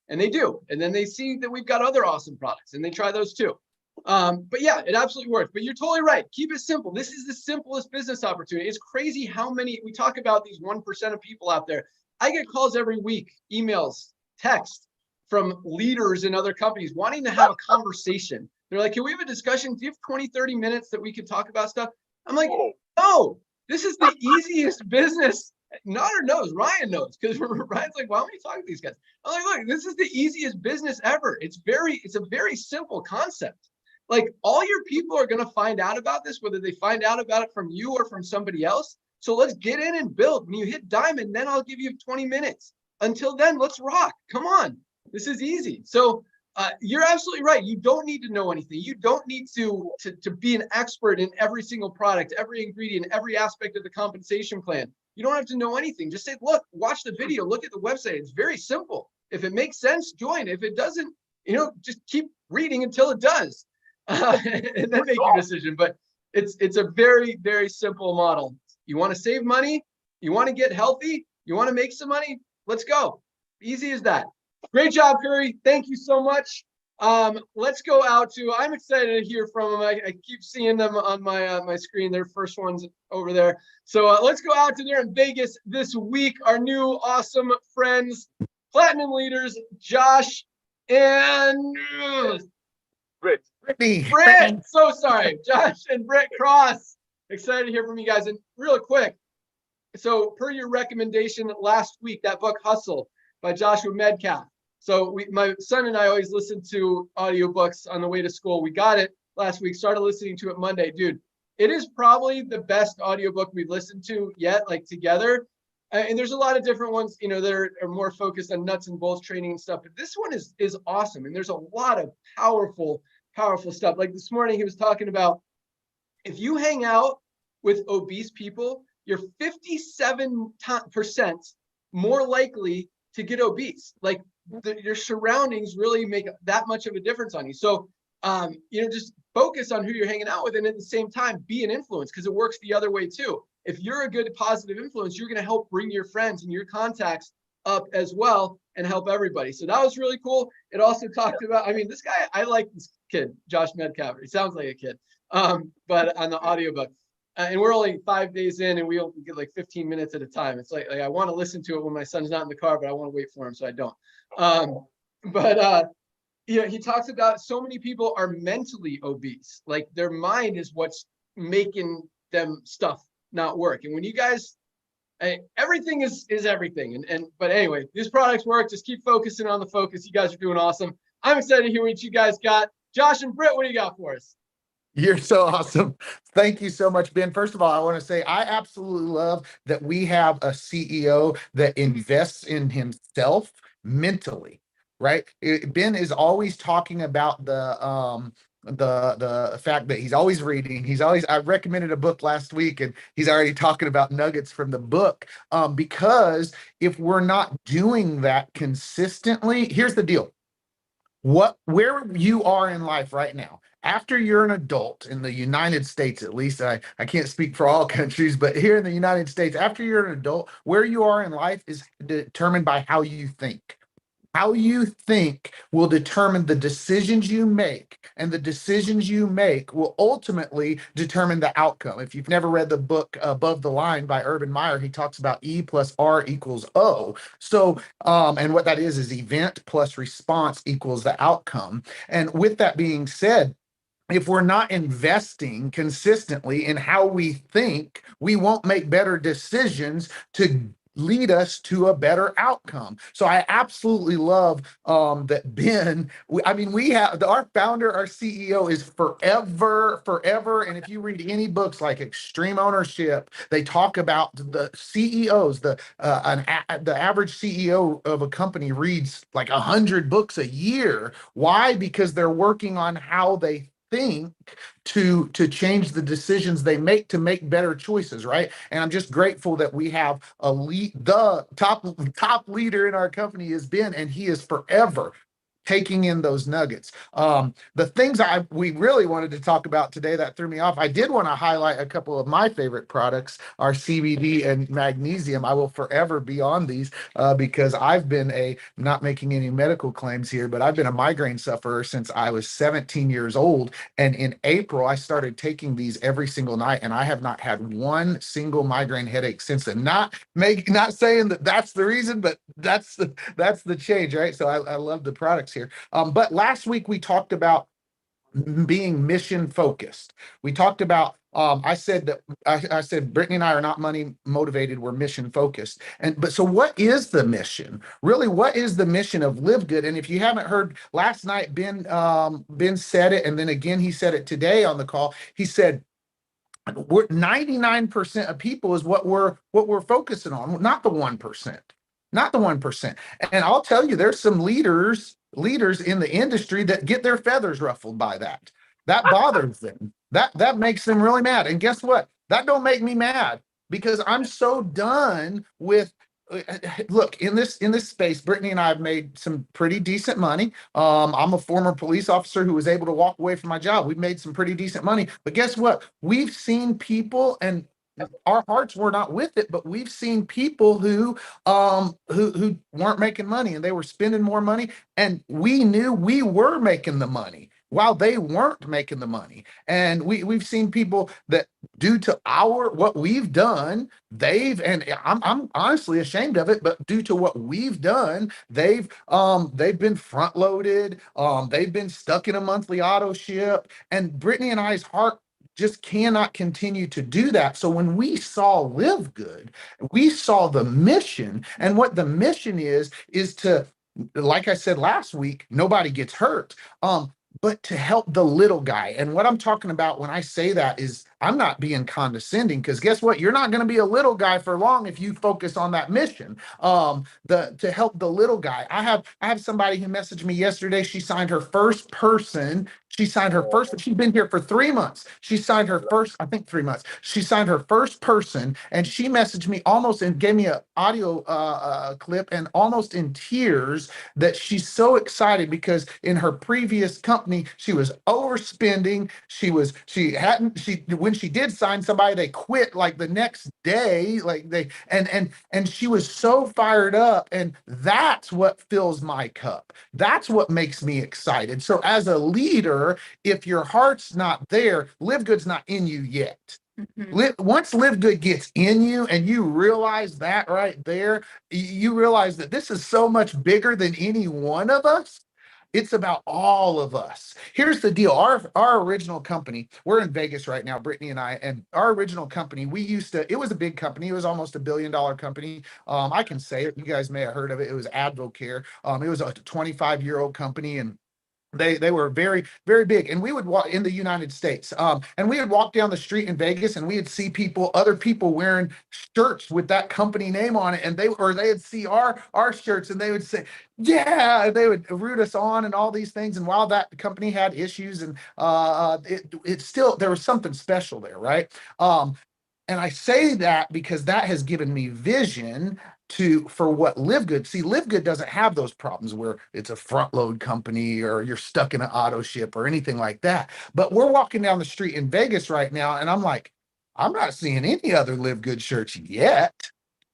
And they do. And then they see that we've got other awesome products, and they try those too. But yeah, it absolutely works. But you're totally right. Keep it simple. This is the simplest business opportunity. It's crazy how many, we talk about these 1% of people out there I get calls every week, emails, text from leaders in other companies wanting to have a conversation. They're like, can we have a discussion? Do you have 20, 30 minutes that we could talk about stuff? I'm like, no, this is the easiest business. Nader knows, Ryan knows, because Ryan's like, why don't we talk to these guys? I'm like, look, this is the easiest business ever. It's a very simple concept. Like, all your people are going to find out about this, whether they find out about it from you or from somebody else. So let's get in and build. When you hit diamond, then I'll give you 20 minutes. Until then, let's rock. Come on. This is easy. So you're absolutely right. You don't need to know anything. You don't need to be an expert in every single product, every ingredient, every aspect of the compensation plan. You don't have to know anything. Just say, look, watch the video, look at the website. It's very simple. If it makes sense, join. If it doesn't, just keep reading until it does. And then make your decision. But it's a very, very simple model. You want to save money, you want to get healthy, you want to make some money, let's go. Easy as that. Great job, Curry. Thank you so much. Let's go out to, I'm excited to hear from them. I keep seeing them on my screen. They're first ones over there. So let's go out to there in Vegas this week. Our new awesome friends, platinum leaders, Josh and Britt. Britt. So sorry, Josh and Britt Cross. Excited to hear from you guys. And real quick, so per your recommendation last week, that book Hustle by Joshua Medcalf. So my son and I always listen to audiobooks on the way to school. We got it last week, started listening to it Monday. Dude, it is probably the best audiobook we've listened to yet, like together. And there's a lot of different ones, that are more focused on nuts and bolts training and stuff. But this one is awesome. And there's a lot of powerful stuff. Like this morning, he was talking about, if you hang out with obese people, you're 57% more likely to get obese. Like your surroundings really make that much of a difference on you. So, just focus on who you're hanging out with, and at the same time, be an influence, because it works the other way too. If you're a good positive influence, you're going to help bring your friends and your contacts up as well and help everybody. So that was really cool. It also talked about, this guy, I like this kid, Josh Medcalf. He sounds like a kid. But on the audiobook, and we're only 5 days in, and we only get like 15 minutes at a time. It's like I want to listen to it when my son's not in the car, but I want to wait for him, so I don't. He talks about so many people are mentally obese. Like their mind is what's making them stuff not work. And when you guys, everything is everything. But anyway, these products work. Just keep focusing on the focus. You guys are doing awesome. I'm excited to hear what you guys got. Josh and Britt, what do you got for us? You're so awesome. Thank you so much, Ben. First of all, I want to say I absolutely love that we have a CEO that invests in himself mentally, right? Ben is always talking about the fact that he's always reading. I recommended a book last week, and he's already talking about nuggets from the book. Because if we're not doing that consistently, here's the deal. Where you are in life right now, after you're an adult in the United States, at least I can't speak for all countries, but here in the United States, after you're an adult, where you are in life is determined by how you think. How you think will determine the decisions you make, and the decisions you make will ultimately determine the outcome. If you've never read the book Above the Line by Urban Meyer, he talks about E plus R equals O. So, and what that is event plus response equals the outcome. And with that being said, if we're not investing consistently in how we think, we won't make better decisions to lead us to a better outcome. So I absolutely love that Ben, we have our founder, our CEO is forever. And if you read any books like Extreme Ownership, they talk about the CEOs, the average CEO of a company reads like 100 books a year. Why? Because they're working on how they think to change the decisions they make to make better choices, right? And I'm just grateful that we have the top leader in our company is Ben, and he is forever taking in those nuggets. The things we really wanted to talk about today that threw me off, I did want to highlight a couple of my favorite products, our CBD and magnesium. I will forever be on these because I've been not making any medical claims here, but I've been a migraine sufferer since I was 17 years old. And in April, I started taking these every single night, and I have not had one single migraine headache since then. Not saying that that's the reason, but that's the change, right? So I love the products here. But last week we talked about being mission focused. We talked about I said Brittany and I are not money motivated, we're mission focused. But so what is the mission? Really, what is the mission of LiveGood? And if you haven't heard, last night Ben said it, and then again he said it today on the call. He said we're 99% of people is what we're focusing on, not the 1%. Not the 1%. And I'll tell you, there's some leaders in the industry that get their feathers ruffled by that. That bothers them. That makes them really mad. And guess what? That don't make me mad, because I'm so done with look, in this space, Brittany and I have made some pretty decent money. I'm a former police officer who was able to walk away from my job. We've made some pretty decent money. But guess what? We've seen people, and our hearts were not with it, but we've seen people who weren't making money, and they were spending more money, and we knew we were making the money while they weren't making the money. And we've seen people that, due to what we've done, and I'm honestly ashamed of it, but due to what we've done, they've been front loaded, they've been stuck in a monthly auto ship, and Brittany and I's heart just cannot continue to do that. So when we saw LiveGood, we saw the mission, and what the mission is to, like I said last week, nobody gets hurt, but to help the little guy. And what I'm talking about when I say that is, I'm not being condescending, because guess what? You're not going to be a little guy for long if you focus on that mission. To help the little guy. I have somebody who messaged me yesterday. She signed her first person. She's been here for 3 months. She signed her first, I think 3 months. She signed her first person, and she messaged me almost and gave me an audio clip, and almost in tears, that she's so excited because in her previous company, she was overspending. When she did sign somebody, they quit like the next day, and she was so fired up, and that's what fills my cup. That's what makes me excited. So as a leader, if your heart's not there, LiveGood's not in you yet. Mm-hmm. Once LiveGood gets in you, and you realize that right there, you realize that this is so much bigger than any one of us. It's about all of us. Here's the deal. Our original company, we're in Vegas right now, Brittany and I, and our original company, it was a big company. It was almost $1 billion company. I can say it. You guys may have heard of it. It was Advocare. It was a 25-year-old company, and they were very, very big. And we would walk in the United States, and we would walk down the street in Vegas, and we would see other people wearing shirts with that company name on it. And they'd see our shirts, and they would say, yeah, they would root us on and all these things. And while that company had issues, and it still, there was something special there, right? And I say that because that has given me vision for what LiveGood. See, LiveGood doesn't have those problems where it's a front load company or you're stuck in an auto ship or anything like that. But we're walking down the street in Vegas right now, and I'm like, I'm not seeing any other LiveGood shirts yet.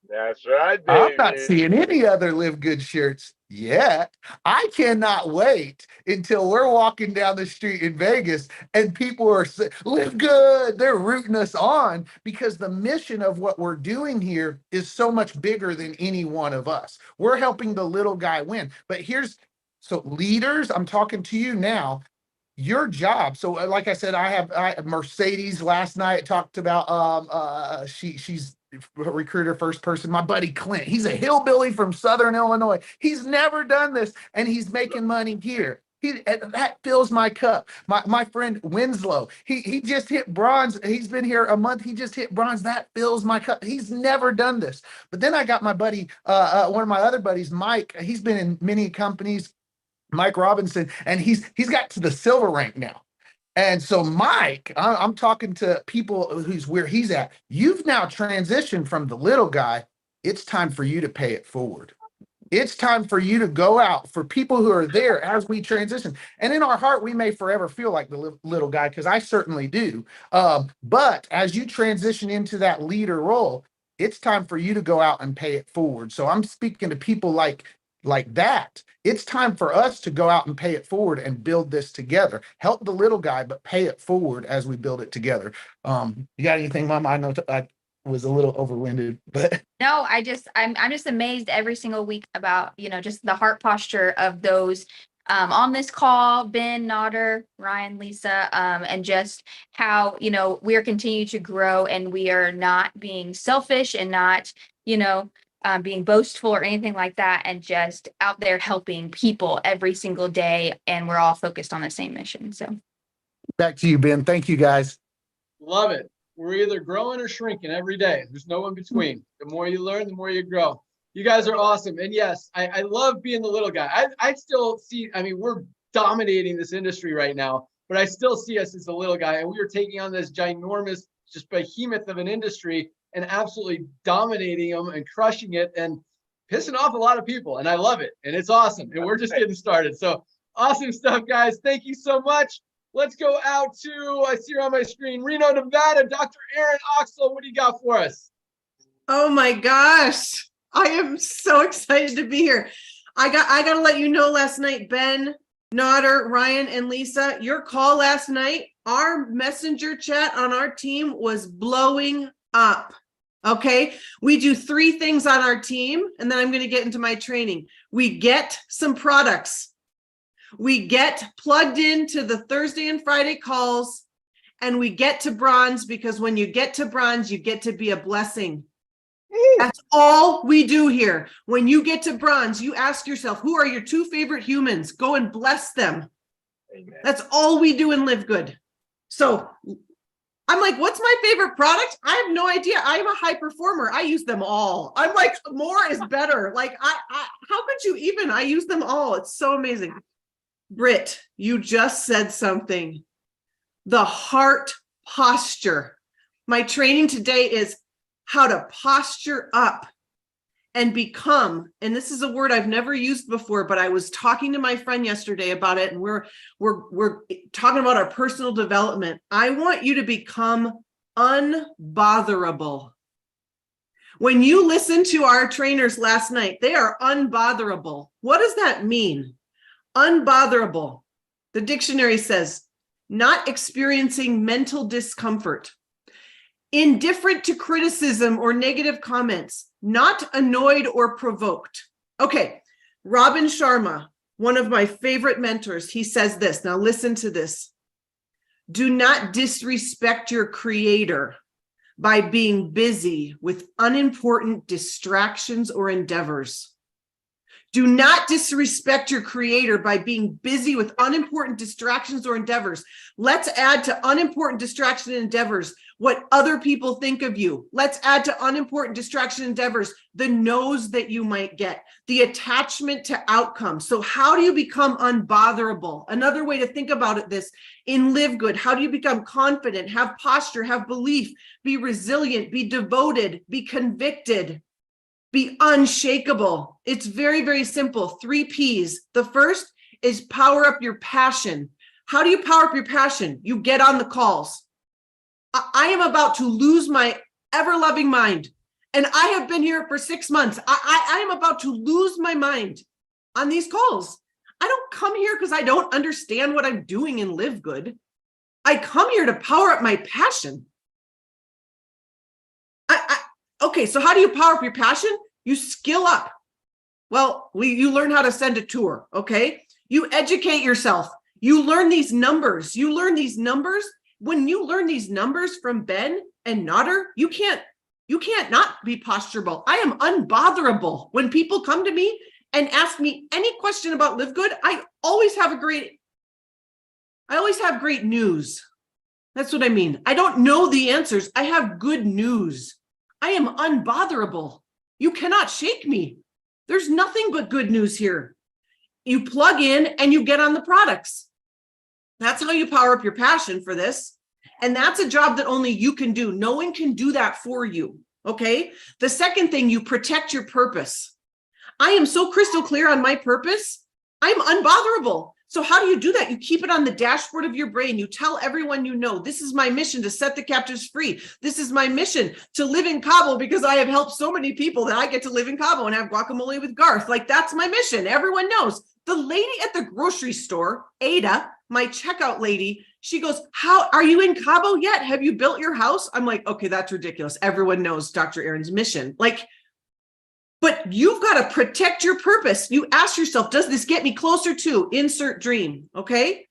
That's right, baby. I'm not seeing any other LiveGood shirts yet. I cannot wait until we're walking down the street in Vegas and people are saying, LiveGood, they're rooting us on, because the mission of what we're doing here is so much bigger than any one of us. We're helping the little guy win. But so leaders, I'm talking to you now. Your job. So like I said, I have Mercedes last night talked about, she's recruiter first person, my buddy Clint. He's a hillbilly from Southern Illinois. He's never done this, and he's making money here. That fills my cup. My friend Winslow, he just hit bronze. He's been here a month. He just hit bronze. That fills my cup. He's never done this. But then I got my buddy, one of my other buddies, Mike. He's been in many companies, Mike Robinson, and he's got to the silver rank now. And so, Mike, I'm talking to people who's where he's at. You've now transitioned from the little guy. It's time for you to pay it forward. It's time for you to go out, for people who are there as we transition. And in our heart, we may forever feel like the little guy, because I certainly do. But as you transition into that leader role, it's time for you to go out and pay it forward. So I'm speaking to people like that. It's time for us to go out and pay it forward and build this together. Help the little guy, but pay it forward as we build it together. You got anything, Mom? I know I was a little overwinded, but no, I'm just amazed every single week about, just the heart posture of those on this call, Ben, Nodder, Ryan, Lisa, and just how, we are continuing to grow, and we are not being selfish and not, being boastful or anything like that, and just out there helping people every single day. And we're all focused on the same mission. So back to you, Ben. Thank you, guys. Love it. We're either growing or shrinking every day. There's no in between. The more you learn, the more you grow. You guys are awesome. And yes, I love being the little guy. I still see, we're dominating this industry right now, but I still see us as the little guy. And we are taking on this ginormous, just behemoth of an industry and absolutely dominating them and crushing it and pissing off a lot of people. And I love it. And it's awesome. And we're just getting started. So awesome stuff, guys. Thank you so much. Let's go out to, I see her on my screen, Reno, Nevada. Dr. Erin Oxlow, what do you got for us? Oh my gosh. I am so excited to be here. I got to let you know, last night, Ben, Nodder, Ryan, and Lisa, your call last night, our messenger chat on our team was blowing up. Okay. We do 3 things on our team, and then I'm going to get into my training. We get some products. We get plugged into the Thursday and Friday calls, and we get to bronze, because when you get to bronze, you get to be a blessing. That's all we do here. When you get to bronze, you ask yourself, who are your 2 favorite humans? Go and bless them. Amen. That's all we do in LiveGood. So I'm like, what's my favorite product? I have no idea. I'm a high performer. I use them all. I'm like, more is better. Like, how could you even? I use them all. It's so amazing. Britt, you just said something. The heart posture. My training today is how to posture up and become, and this is a word I've never used before, but I was talking to my friend yesterday about it, and we're talking about our personal development. I want you to become unbotherable. When you listen to our trainers last night, they are unbotherable. What does that mean? Unbotherable. The dictionary says, not experiencing mental discomfort, indifferent to criticism or negative comments, not annoyed or provoked. Okay, Robin Sharma, one of my favorite mentors, he says this. Now listen to this. Do not disrespect your creator by being busy with unimportant distractions or endeavors. Do not disrespect your creator by being busy with unimportant distractions or endeavors. Let's add to unimportant distraction and endeavors what other people think of you. Let's add to unimportant distraction endeavors the no's that you might get, the attachment to outcomes. So how do you become unbotherable? Another way to think about it, this in LiveGood, how do you become confident, have posture, have belief, be resilient, be devoted, be convicted, be unshakable? It's very, very simple. 3 P's. The first is power up your passion. How do you power up your passion? You get on the calls. I am about to lose my ever-loving mind, and I have been here for 6 months. I am about to lose my mind on these calls. I don't come here because I don't understand what I'm doing in LiveGood. I come here to power up my passion. Okay, so how do you power up your passion? You skill up. Well, you learn how to send a tour, okay? You educate yourself. You learn these numbers. You learn these numbers. When you learn these numbers from Ben and Nodder, you can't not be posturable. I am unbotherable. When people come to me and ask me any question about LiveGood, I always have great news. That's what I mean. I don't know the answers. I have good news. I am unbotherable. You cannot shake me. There's nothing but good news here. You plug in and you get on the products. That's how you power up your passion for this. And that's a job that only you can do. No one can do that for you. Okay. The second thing, you protect your purpose. I am so crystal clear on my purpose. I'm unbotherable. So how do you do that? You keep it on the dashboard of your brain. You tell everyone you know, this is my mission to set the captives free. This is my mission to live in Cabo because I have helped so many people that I get to live in Cabo and have guacamole with Garth. Like, that's my mission. Everyone knows. The lady at the grocery store, Ada, my checkout lady, she goes, how are you in Cabo yet? Have you built your house? I'm like, okay, that's ridiculous. Everyone knows Dr. Aaron's mission. Like, but you've got to protect your purpose. You ask yourself, does this get me closer to insert dream? Okay.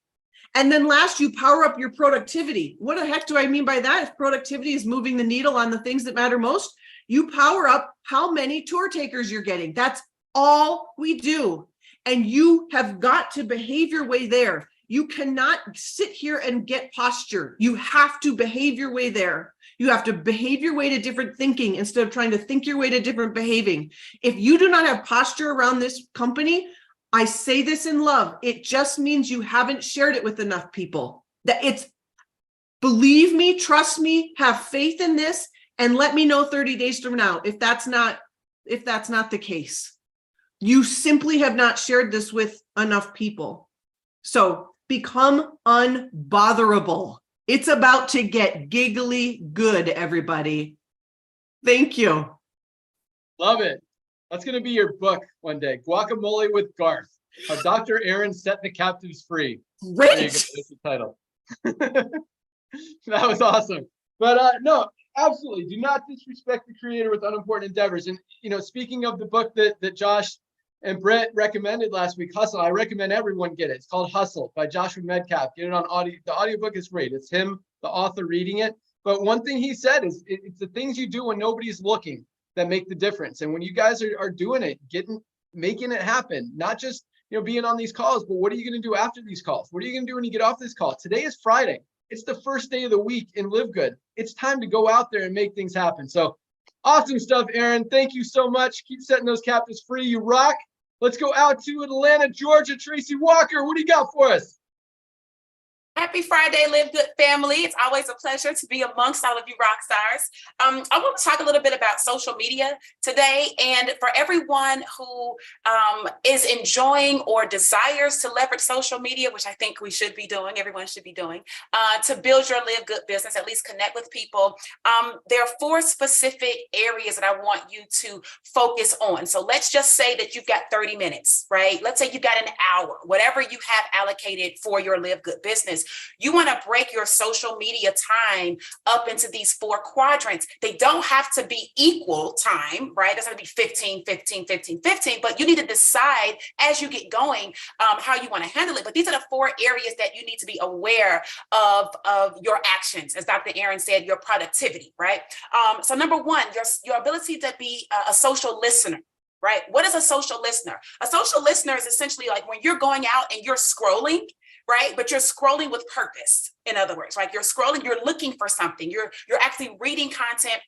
And then last, you power up your productivity. What the heck do I mean by that? If productivity is moving the needle on the things that matter most, you power up how many tour takers you're getting. That's all we do. And you have got to behave your way there. You cannot sit here and get posture. You have to behave your way there. You have to behave your way to different thinking instead of trying to think your way to different behaving. If you do not have posture around this company, I say this in love, it just means you haven't shared it with enough people. That it's, believe me, trust me, have faith in this, and let me know 30 days from now if that's not the case. You simply have not shared this with enough people. So become unbotherable. It's about to get giggly good, everybody. Thank you. Love it. That's going to be your book one day. Guacamole with Garth. How Dr. Aaron set the captives free. Great. There you go. That's the title. That was awesome. But no, absolutely. Do not disrespect the creator with unimportant endeavors. And, you know, speaking of the book that Josh and Brett recommended last week, Hustle, I recommend everyone get it. It's called Hustle by Joshua Medcalf. Get it on audio. The audiobook is great. It's him, the author, reading it. But one thing he said is it's the things you do when nobody's looking that make the difference. And when you guys are doing it, making it happen, not just, you know, being on these calls, but what are you going to do after these calls? What are you going to do when you get off this call? Today is Friday. It's the first day of the week in LiveGood. It's time to go out there and make things happen. So awesome stuff, Aaron. Thank you so much. Keep setting those captives free. You rock. Let's go out to Atlanta, Georgia. Tracy Walker, what do you got for us? Happy Friday, LiveGood family. It's always a pleasure to be amongst all of you rock stars. I want to talk a little bit about social media today. And for everyone who is enjoying or desires to leverage social media, which I think we should be doing, everyone should be doing, to build your LiveGood business, at least connect with people, there are 4 specific areas that I want you to focus on. So let's just say that you've got 30 minutes, right? Let's say you've got an hour, whatever you have allocated for your LiveGood business. You want to break your social media time up into these 4 quadrants. They don't have to be equal time, right? That's going to be 15, 15, 15, 15, but you need to decide as you get going how you want to handle it. But these are the 4 areas that you need to be aware of your actions. As Dr. Aaron said, your productivity, right? So number 1, your ability to be a social listener. Right? What is a social listener? A social listener is essentially like when you're going out and you're scrolling, right? But you're scrolling with purpose. In other words, like you're scrolling, you're looking for something. You're actually reading content.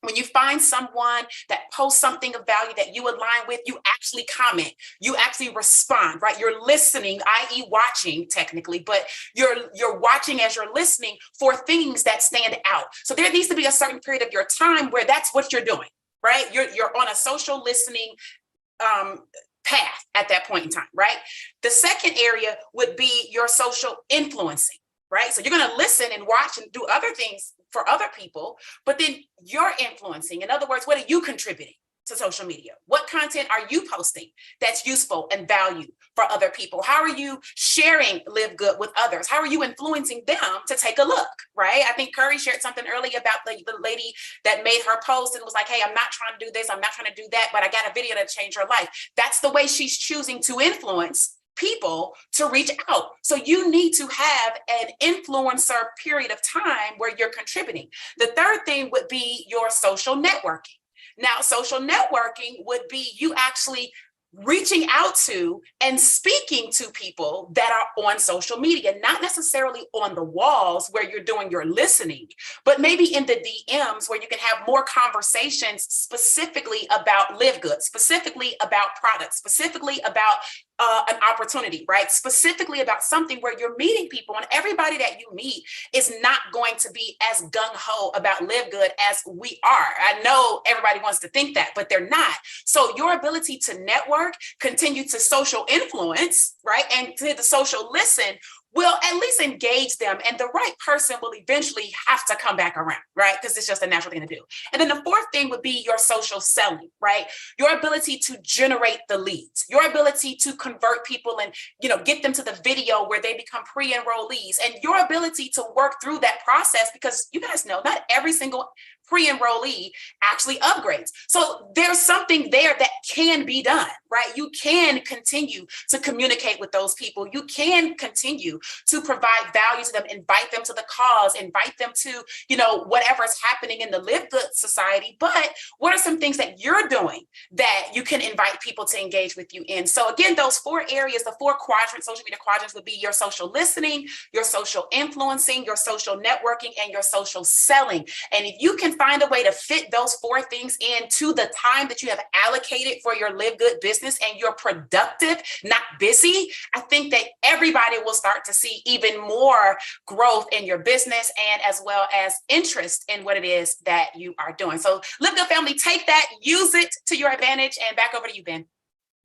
When you find someone that posts something of value that you align with, you actually comment, you actually respond, right? You're listening, i.e. watching technically, but you're watching as you're listening for things that stand out. So there needs to be a certain period of your time where that's what you're doing, right? You're on a social listening path at that point in time, right? The second area would be your social influencing, right? So you're going to listen and watch and do other things for other people, but then you're influencing. In other words, what are you contributing to social media? What content are you posting that's useful and value for other people? How are you sharing LiveGood with others? How are you influencing them to take a look, right? I think Curry shared something earlier about the lady that made her post and was like, hey, I'm not trying to do this, I'm not trying to do that, but I got a video that changed her life. That's the way she's choosing to influence people to reach out. So you need to have an influencer period of time where you're contributing. The third thing would be your social networking. Now, social networking would be you actually reaching out to and speaking to people that are on social media, not necessarily on the walls where you're doing your listening, but maybe in the DMs where you can have more conversations specifically about LiveGood, specifically about products, specifically about an opportunity, right? Specifically about something where you're meeting people, and everybody that you meet is not going to be as gung-ho about LiveGood as we are. I know everybody wants to think that, but they're not. So your ability to network, continue to social influence, right? And to the social listen will at least engage them, and the right person will eventually have to come back around, right? Because it's just a natural thing to do. And then the fourth thing would be your social selling, right? Your ability to generate the leads, your ability to convert people and, get them to the video where they become pre-enrollees, and your ability to work through that process, because you guys know not every single pre-enrollee actually upgrades. So there's something there that can be done, right? You can continue to communicate with those people. You can continue to provide value to them, invite them to the cause, invite them to, whatever is happening in the LiveGood society. But what are some things that you're doing that you can invite people to engage with you in? So again, those four areas, the four quadrants, social media quadrants, would be your social listening, your social influencing, your social networking, and your social selling. And if you can find a way to fit those four things into the time that you have allocated for your LiveGood business, and you're productive, not busy, I think that everybody will start to see even more growth in your business, and as well as interest in what it is that you are doing. So LiveGood family, take that, use it to your advantage, and back over to you, Ben.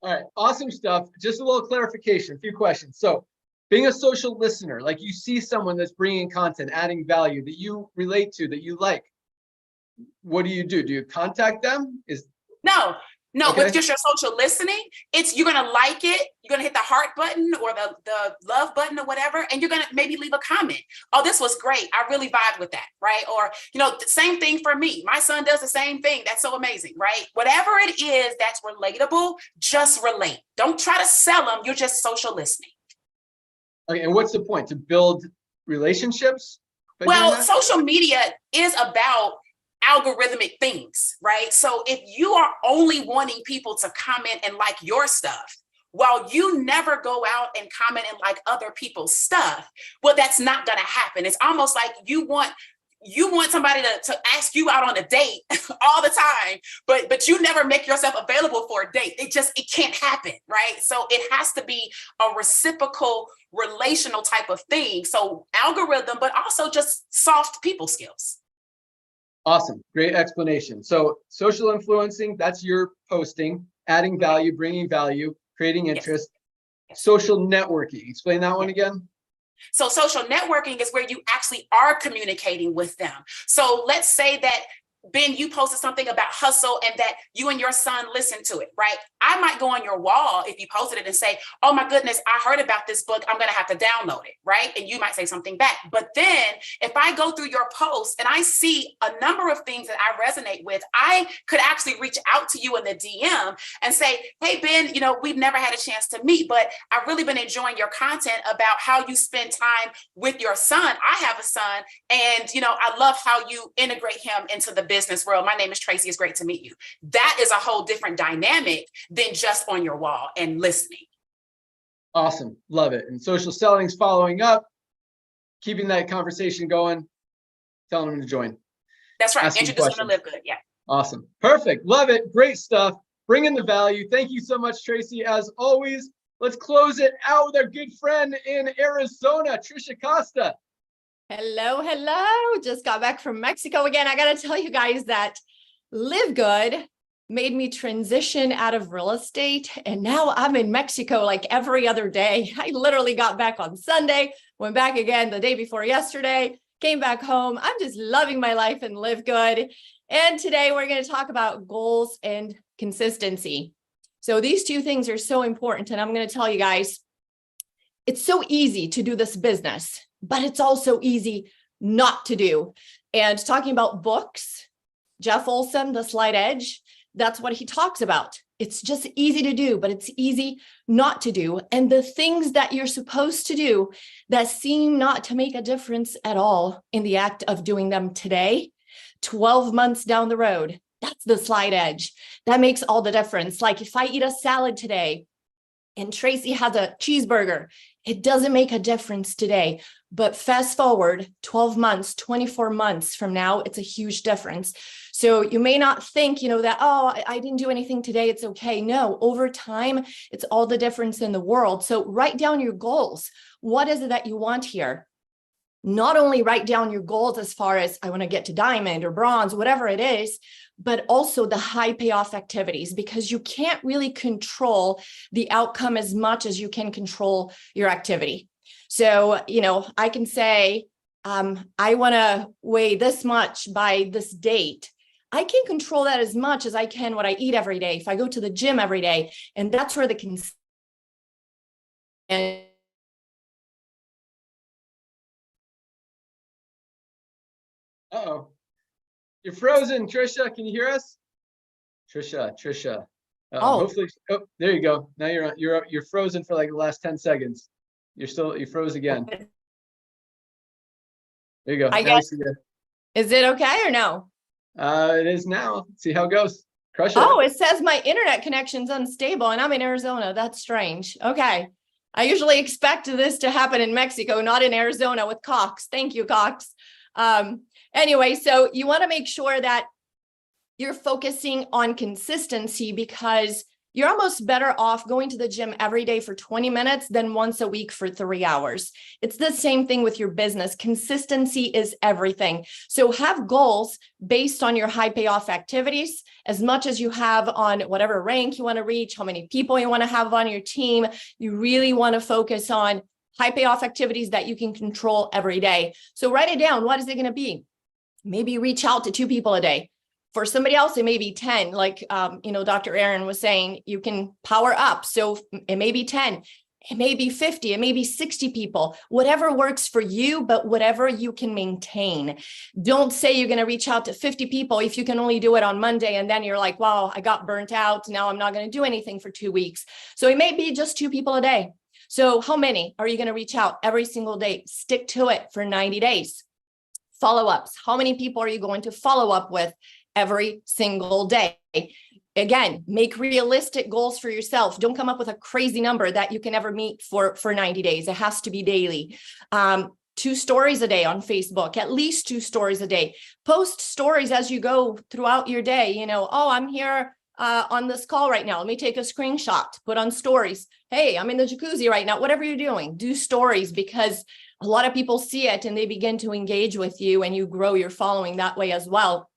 All right, awesome stuff. Just a little clarification, a few questions. So being a social listener, like you see someone that's bringing content, adding value that you relate to, that you like, what do? Do you contact them? No, okay. With just your social listening, you're going to like it. You're going to hit the heart button or the love button or whatever. And you're going to maybe leave a comment. Oh, this was great. I really vibed with that. Right. Or, the same thing for me. My son does the same thing. That's so amazing. Right. Whatever it is that's relatable, just relate. Don't try to sell them. You're just social listening. Okay. And what's the point? To build relationships? Well, social media is about algorithmic things, right? So if you are only wanting people to comment and like your stuff, while you never go out and comment and like other people's stuff, well, that's not going to happen. It's almost like you want somebody to ask you out on a date all the time, but you never make yourself available for a date. It can't happen, right? So it has to be a reciprocal, relational type of thing. So algorithm, but also just soft people skills. Awesome. Great explanation. So social influencing, that's your posting, adding value, bringing value, creating interest. Yes. Social networking. Explain that one again. So social networking is where you actually are communicating with them. So let's say that, Ben, you posted something about hustle and that you and your son listened to it, right? I might go on your wall if you posted it and say, oh my goodness, I heard about this book. I'm going to have to download it, right? And you might say something back. But then if I go through your post and I see a number of things that I resonate with, I could actually reach out to you in the DM and say, hey, Ben, we've never had a chance to meet, but I've really been enjoying your content about how you spend time with your son. I have a son, and, I love how you integrate him into the business world. My name is Tracy. It's great to meet you. That is a whole different dynamic than just on your wall and listening. Awesome. Love it. And social selling's following up, keeping that conversation going, telling them to join. That's right. Introduce them to LiveGood. Yeah. Awesome. Perfect. Love it. Great stuff. Bring in the value. Thank you so much, Tracy. As always, let's close it out with our good friend in Arizona, Trisha Costa. Hello. Just got back from Mexico again. I got to tell you guys that LiveGood made me transition out of real estate. And now I'm in Mexico like every other day. I literally got back on Sunday, went back again the day before yesterday, came back home. I'm just loving my life in LiveGood. And today we're going to talk about goals and consistency. So these two things are so important. And I'm going to tell you guys, it's so easy to do this business, but it's also easy not to do. And talking about books, Jeff Olson, The Slight Edge, that's what he talks about. It's just easy to do, but it's easy not to do. And the things that you're supposed to do that seem not to make a difference at all in the act of doing them today, 12 months down the road, that's the slight edge. That makes all the difference. Like if I eat a salad today, and Tracy has a cheeseburger. It doesn't make a difference today, but fast forward 12 months, 24 months from now, it's a huge difference. So you may not think, that, oh, I didn't do anything today, it's okay. No, over time, it's all the difference in the world. So write down your goals. What is it that you want here? Not only write down your goals as far as I want to get to diamond or bronze, whatever it is, but also the high payoff activities, because you can't really control the outcome as much as you can control your activity. So, I can say, I want to weigh this much by this date. I can control that as much as I can what I eat every day, if I go to the gym every day. And that's where the Uh-oh. You're frozen, Trisha. Can you hear us? Trisha. Hopefully, there you go. Now you're frozen for like the last 10 seconds. You froze again. There you go. I guess. Is it okay or no? It is now. Let's see how it goes. Crush it. Oh, it says my internet connection's unstable and I'm in Arizona. That's strange. Okay. I usually expect this to happen in Mexico, not in Arizona with Cox. Thank you, Cox. Anyway, so you want to make sure that you're focusing on consistency, because you're almost better off going to the gym every day for 20 minutes than once a week for 3 hours. It's the same thing with your business. Consistency is everything. So have goals based on your high payoff activities, as much as you have on whatever rank you want to reach, how many people you want to have on your team. You really want to focus on high payoff activities that you can control every day. So write it down. What is it going to be? Maybe reach out to 2 people a day. For somebody else, it may be 10. Like, Dr. Aaron was saying, you can power up. So it may be 10, it may be 50, it may be 60 people, whatever works for you, but whatever you can maintain. Don't say you're going to reach out to 50 people if you can only do it on Monday. And then you're like, wow, I got burnt out. Now I'm not going to do anything for 2 weeks. So it may be just 2 people a day. So how many are you going to reach out every single day? Stick to it for 90 days. Follow-ups. How many people are you going to follow up with every single day? Again, make realistic goals for yourself. Don't come up with a crazy number that you can never meet for 90 days. It has to be daily. 2 stories a day on Facebook, at least 2 stories a day. Post stories as you go throughout your day. Oh, I'm here on this call right now. Let me take a screenshot, put on stories. Hey, I'm in the jacuzzi right now. Whatever you're doing, do stories, because a lot of people see it and they begin to engage with you, and you grow your following that way as well.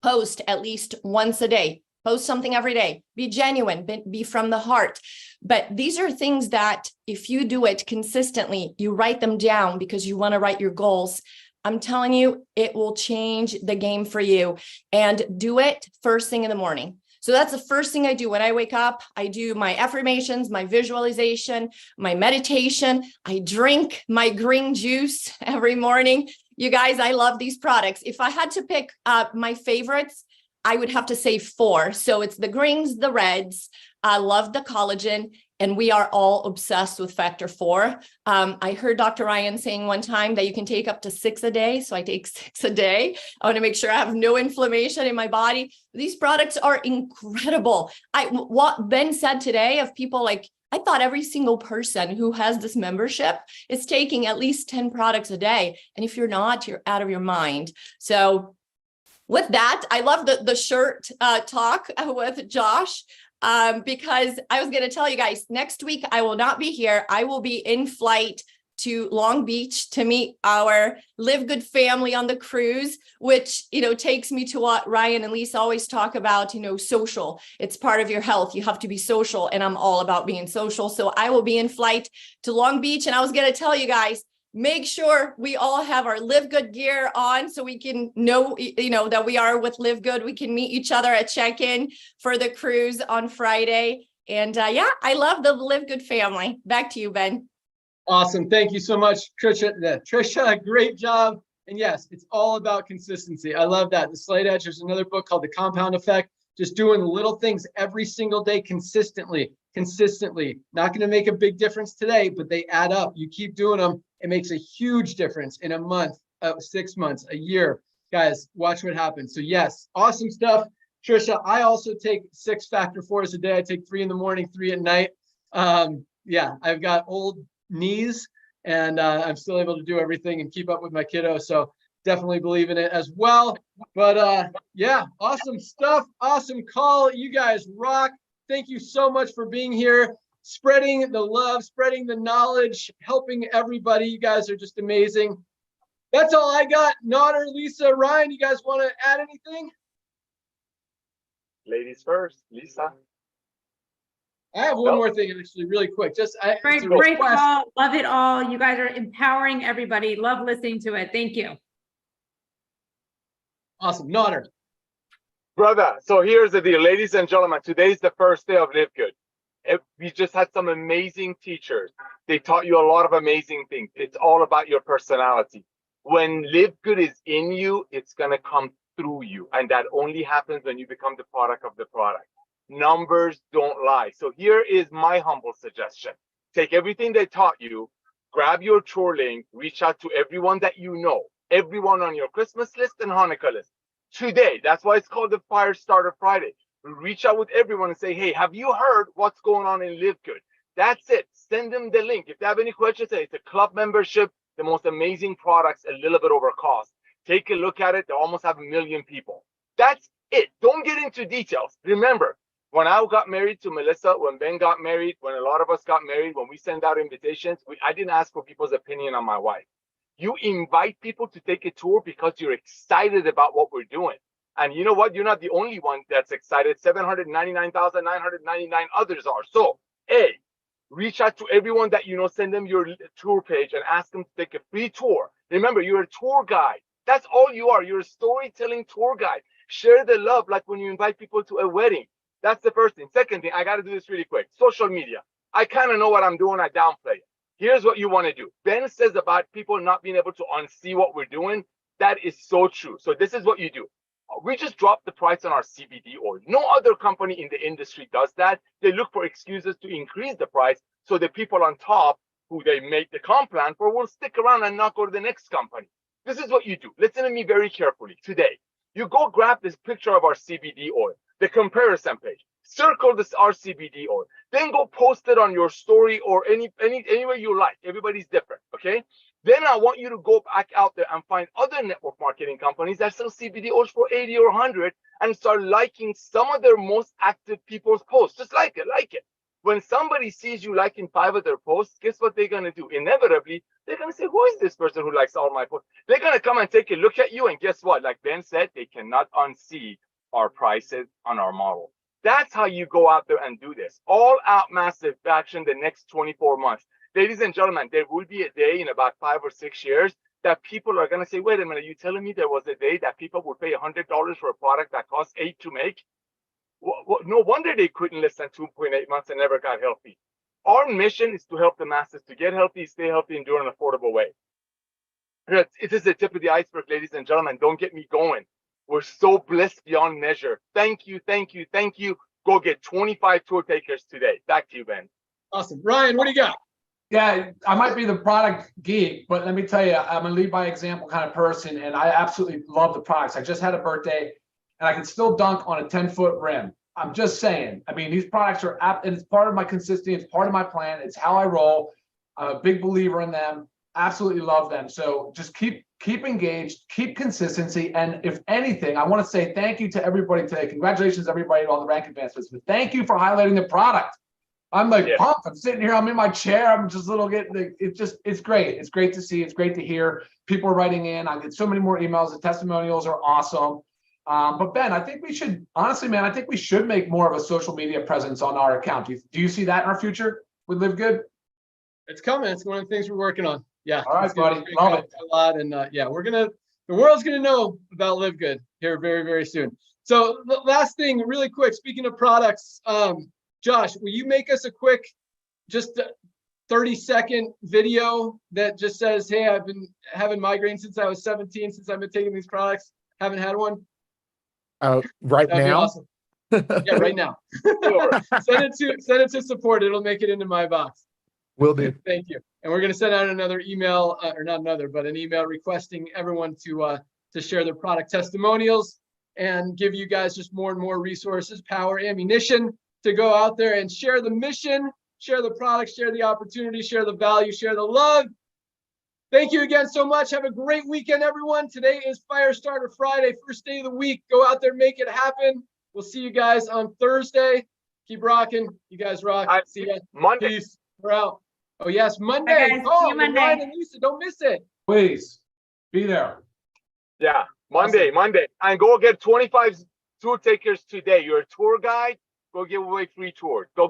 Post at least once a day. Post something every day. Be genuine, be from the heart. But these are things that if you do it consistently, you write them down because you want to write your goals. I'm telling you, it will change the game for you. And do it first thing in the morning. So that's the first thing I do when I wake up. I do my affirmations, my visualization, my meditation. I drink my green juice every morning. You guys, I love these products. If I had to pick my favorites, I would have to say 4. So it's the greens, the reds. I love the collagen, and we are all obsessed with factor 4. I heard Dr. Ryan saying one time that you can take up to 6 a day. So I take 6 a day. I want to make sure I have no inflammation in my body. These products are incredible. What Ben said today of people like, I thought every single person who has this membership is taking at least 10 products a day. And if you're not, you're out of your mind. So with that, I love the shirt talk with Josh, because I was going to tell you guys, next week, I will not be here. I will be in flight to Long Beach to meet our LiveGood family on the cruise, which, takes me to what Ryan and Lisa always talk about, social. It's part of your health. You have to be social, and I'm all about being social. So I will be in flight to Long Beach, and I was going to tell you guys, make sure we all have our LiveGood gear on so we can know, that we are with LiveGood. We can meet each other at check-in for the cruise on Friday. And I love the LiveGood family. Back to you, Ben. Awesome. Thank you so much, Trisha, great job. And yes, it's all about consistency. I love that. The Slight Edge, there's another book called The Compound Effect. Just doing little things every single day consistently. Not going to make a big difference today, but they add up. You keep doing them. It makes a huge difference in a month, 6 months, a year. Guys, watch what happens. So yes, awesome stuff. Trisha, I also take 6 factor 4s a day. I take 3 in the morning, 3 at night. Yeah, I've got old knees, and I'm still able to do everything and keep up with my kiddo. So definitely believe in it as well. But yeah, awesome stuff. Awesome call. You guys rock. Thank you so much for being here, spreading the love, spreading the knowledge, helping everybody. You guys are just amazing. That's all I got. Nodder, Lisa, Ryan, you guys want to add anything? Ladies first, Lisa. I have one more thing, actually, really quick. Great call. Love it all. You guys are empowering everybody. Love listening to it. Thank you. Awesome. Nodder. Brother, so here's the deal. Ladies and gentlemen, today's the first day of LiveGood. We just had some amazing teachers. They taught you a lot of amazing things. It's all about your personality. When LiveGood is in you, it's going to come through you. And that only happens when you become the product of the product. Numbers don't lie. So here is my humble suggestion. Take everything they taught you, grab your tour link, reach out to everyone that you know, everyone on your Christmas list and Hanukkah list. Today, that's why it's called the Firestarter-Friday. Reach out with everyone and say, hey, have you heard what's going on in LiveGood? That's it. Send them the link. If they have any questions, say it's a club membership, the most amazing products, a little bit over cost. Take a look at it. They almost have 1 million people. That's it. Don't get into details. Remember, when I got married to Melissa, when Ben got married, when a lot of us got married, when we send out invitations, I didn't ask for people's opinion on my wife. You invite people to take a tour because you're excited about what we're doing. And you know what? You're not the only one that's excited. 799,999 others are. So, A, reach out to everyone that you know, send them your tour page and ask them to take a free tour. Remember, you're a tour guide. That's all you are. You're a storytelling tour guide. Share the love like when you invite people to a wedding. That's the first thing. Second thing, I got to do this really quick. Social media. I kind of know what I'm doing. I downplay it. Here's what you want to do. Ben says about people not being able to unsee what we're doing. That is so true. So this is what you do. We just dropped the price on our CBD oil. No other company in the industry does that. They look for excuses to increase the price so the people on top who they make the comp plan for will stick around and not go to the next company. This is what you do. Listen to me very carefully today. You go grab this picture of our CBD oil, the comparison page, circle this our CBD oil, then go post it on your story or anywhere you like. Everybody's different, okay? Then I want you to go back out there and find other network marketing companies that sell CBD oils for 80 or 100 and start liking some of their most active people's posts. Just like it, like it. When somebody sees you liking 5 of their posts, guess what they're going to do? Inevitably, they're going to say, who is this person who likes all my posts? They're going to come and take a look at you. And guess what? Like Ben said, they cannot unsee our prices on our model. That's how you go out there and do this. All out massive action the next 24 months. Ladies and gentlemen, there will be a day in about 5 or 6 years that people are going to say, wait a minute, you telling me there was a day that people would pay $100 for a product that costs $8 to make? No wonder they quit in less than 2.8 months and never got healthy. Our mission is to help the masses to get healthy, stay healthy, and do it in an affordable way. It is the tip of the iceberg, ladies and gentlemen. Don't get me going. We're so blessed beyond measure. Thank you, thank you, thank you. Go get 25 tour takers today. Back to you, Ben. Awesome. Ryan, what do you got? Yeah, I might be the product geek, but let me tell you, I'm a lead by example kind of person, and I absolutely love the products. I just had a birthday, and I can still dunk on a 10-foot rim. I'm just saying. I mean, these products are and it's part of my consistency. It's part of my plan. It's how I roll. I'm a big believer in them. Absolutely love them. So just keep engaged, keep consistency, and if anything, I want to say thank you to everybody today. Congratulations, everybody, on the rank advancements. But thank you for highlighting the product. I'm like pumped. I'm sitting here. I'm in my chair. I'm just it's great. It's great to see. It's great to hear. People are writing in. I get so many more emails. The testimonials are awesome. But Ben, I think we should, honestly, man, I think we should make more of a social media presence on our account. Do you see that in our future with LiveGood? It's coming. It's one of the things we're working on. Yeah. All right, buddy. Love it. A lot. And yeah, the world's going to know about LiveGood here very, very soon. So the last thing, really quick, speaking of products, Josh, will you make us a quick, just 30-second video that just says, hey, I've been having migraines since I was 17, since I've been taking these products, haven't had one? Right That'd now? Awesome. Yeah, right now. Send it to support. It'll make it into my box. Will do. Thank you. And we're going to send out another email, or not another, but an email requesting everyone to share their product testimonials and give you guys just more and more resources, power, ammunition to go out there and share the mission share the product, share the opportunity, share the value, share the love. Thank you again so much. Have a great weekend, everyone. Today is Firestarter Friday, first day of the week. Go out there, make it happen. We'll see you guys on Thursday. Keep rocking. You guys rock. See ya. Monday. Peace. We're out. Oh, yes, Monday. Bye, guys. See you Monday. Ryan and Lisa, don't miss it. Please be there. Yeah, Monday. And go get 25 tour takers today. You're a tour guide. Go give away free tours. Go.